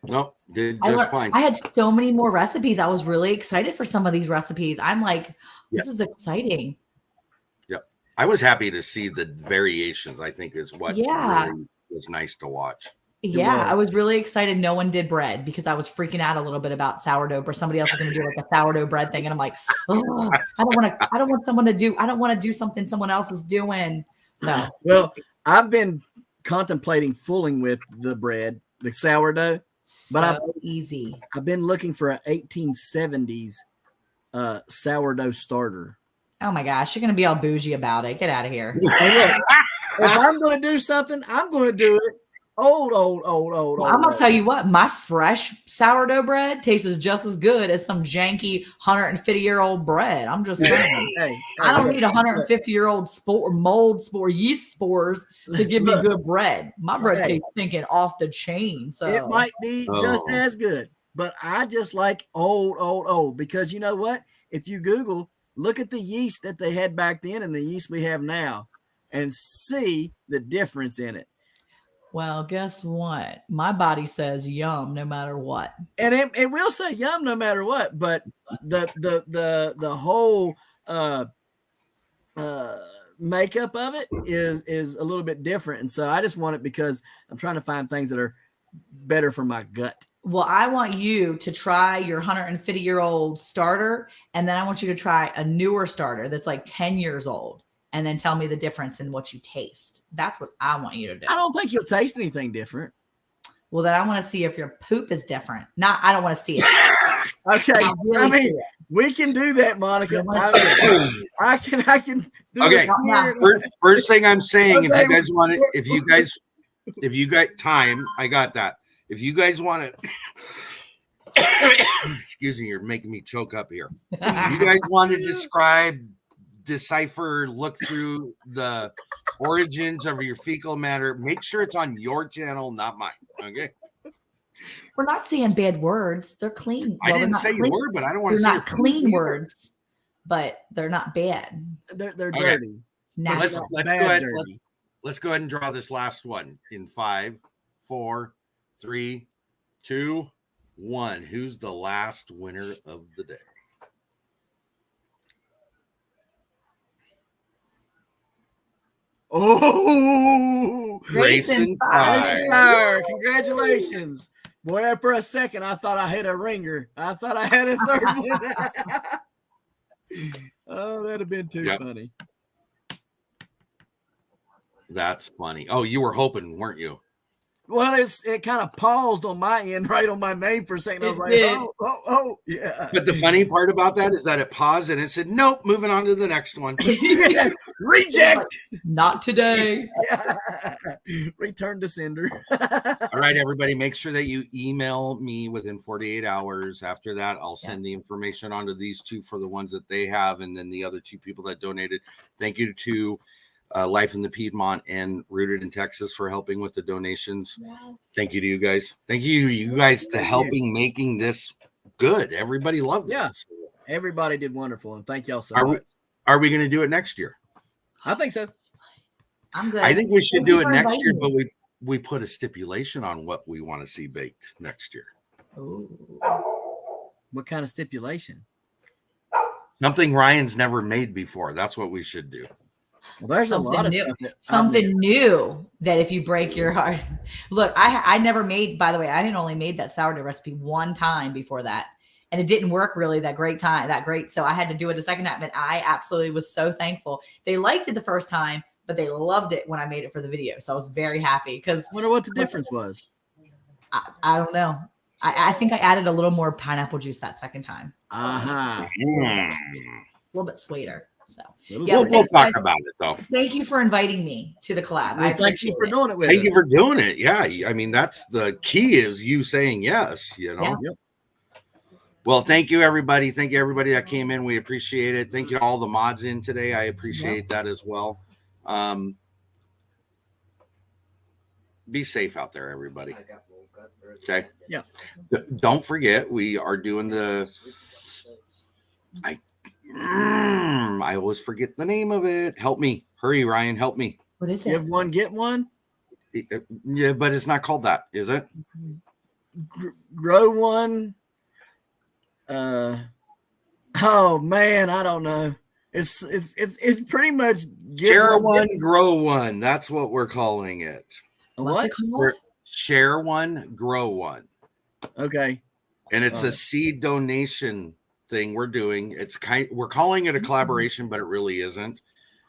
Nope. Did just fine. I had so many more recipes. I was really excited for some of these recipes. I'm like, this is exciting. Yep. I was happy to see the variations, I think is what really was nice to watch. Yeah, I was really excited. No one did bread because I was freaking out a little bit about sourdough, but somebody else was going to do like a sourdough bread thing. And I'm like, oh, I don't want to do something someone else is doing. So, well, I've been contemplating fooling with the bread, the sourdough, but easy. I've been looking for an 1870s sourdough starter. Oh my gosh, you're going to be all bougie about it. Get out of here. Hey, look, if I'm going to do something, I'm going to do it. Old. Well, I'm gonna tell you what, my fresh sourdough bread tastes just as good as some janky 150-year-old bread. I'm just saying. I don't need 150-year-old yeast spores to give me good bread. My bread tastes stinking off the chain. So it might be just as good, but I just like old because you know what? If you Google, look at the yeast that they had back then and the yeast we have now, and see the difference in it. Well, guess what? My body says yum no matter what. And it will say yum no matter what, but the whole makeup of it is a little bit different. And so I just want it because I'm trying to find things that are better for my gut. Well, I want you to try your 150-year-old starter, and then I want you to try a newer starter that's like 10 years old. And then tell me the difference in what you taste. That's what I want you to do. I don't think you'll taste anything different. Well, then I want to see if your poop is different. I don't want to see it. Okay. I mean, we can do that, Monica. I can do it. First thing I'm saying, if you guys want it, if you got time, I got that. If you guys want it, excuse me, you're making me choke up here. If you guys want to decipher, look through the origins of your fecal matter, make sure it's on your channel, not mine. Okay. We're not saying bad words. They're clean. I didn't say clean. a word, but I don't want to They're say not clean words, but they're not bad. They're Okay. dirty. Let's Natural. go Bad ahead. dirty. Let's go ahead and draw this last one in 5, 4, 3, 2, 1. Who's the last winner of the day? Oh, Grayson Fire. Congratulations. Boy, for a second, I thought I had a ringer. I thought I had a third one. Oh, that'd have been too funny. That's funny. Oh, you were hoping, weren't you? Well, it kind of paused on my end, right on my name for a second. I was like, oh, yeah. But the funny part about that is that it paused and it said, nope, moving on to the next one. Yeah. Reject. Not today. Return to sender. All right, everybody, make sure that you email me within 48 hours. After that, I'll send the information on to these two for the ones that they have, and then the other two people that donated. Thank you to Life in the Piedmont and Rooted in Texas for helping with the donations. Yes. Thank you to you guys. Thank you guys to helping making this good. Everybody loved it. Yeah, everybody did wonderful, and thank y'all so much. Are we going to do it next year? I think so. I'm good. I think we should do it next year, but we put a stipulation on what we want to see baked next year. Ooh. What kind of stipulation? Something Ryan's never made before. That's what we should do. Well, there's something a lot of new, stuff something new that if you break your heart. Look, I never made, by the way, I had only made that sourdough recipe one time before that. And it didn't work really that great. So I had to do it a second time. And I absolutely was so thankful. They liked it the first time, but they loved it when I made it for the video. So I was very happy because I wonder what the difference was. I don't know. I think I added a little more pineapple juice that second time. Uh-huh. A little bit sweeter. So we'll talk about it though. Thank you for inviting me to the collab. Well, thank you for doing it with us. Thank you for doing it. Yeah. I mean, that's the key is you saying yes, you know? Yeah. Yep. Well, thank you, everybody. Thank you, everybody that came in. We appreciate it. Thank you to all the mods in today. I appreciate that as well. Be safe out there, everybody. Okay. Yeah. Don't forget, we are doing the. I always forget the name of it. Help me. Hurry, Ryan. Help me. What is it? Give one, get one. Yeah, but it's not called that, is it? Grow one. Oh man, I don't know. It's pretty much share one, grow one. That's what we're calling it. What? Share one, grow one. Okay. And it's a seed donation thing we're doing. We're calling it a collaboration, but it really isn't.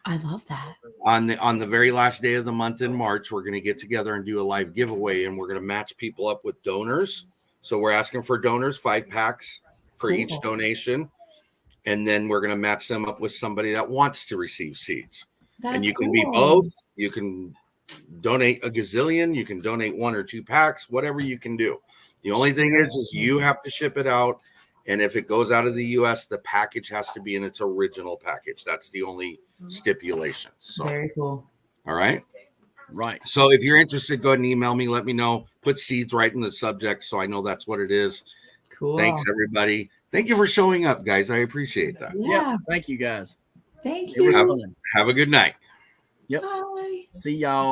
I love that. On the very last day of the month in March, we're going to get together and do a live giveaway, and we're going to match people up with donors. So we're asking for donors, 5 packs for each donation. And then we're going to match them up with somebody that wants to receive seeds. And you can be both. You can donate a gazillion. You can donate 1 or 2 packs, whatever you can do. The only thing is you have to ship it out. And if it goes out of the U.S., the package has to be in its original package. That's the only stipulation. So, very cool. All right. Right. So if you're interested, go ahead and email me. Let me know. Put seeds right in the subject so I know that's what it is. Cool. Thanks, everybody. Thank you for showing up, guys. I appreciate that. Yeah. Thank you, guys. Thank you. Have a good night. Yep. Bye. See y'all.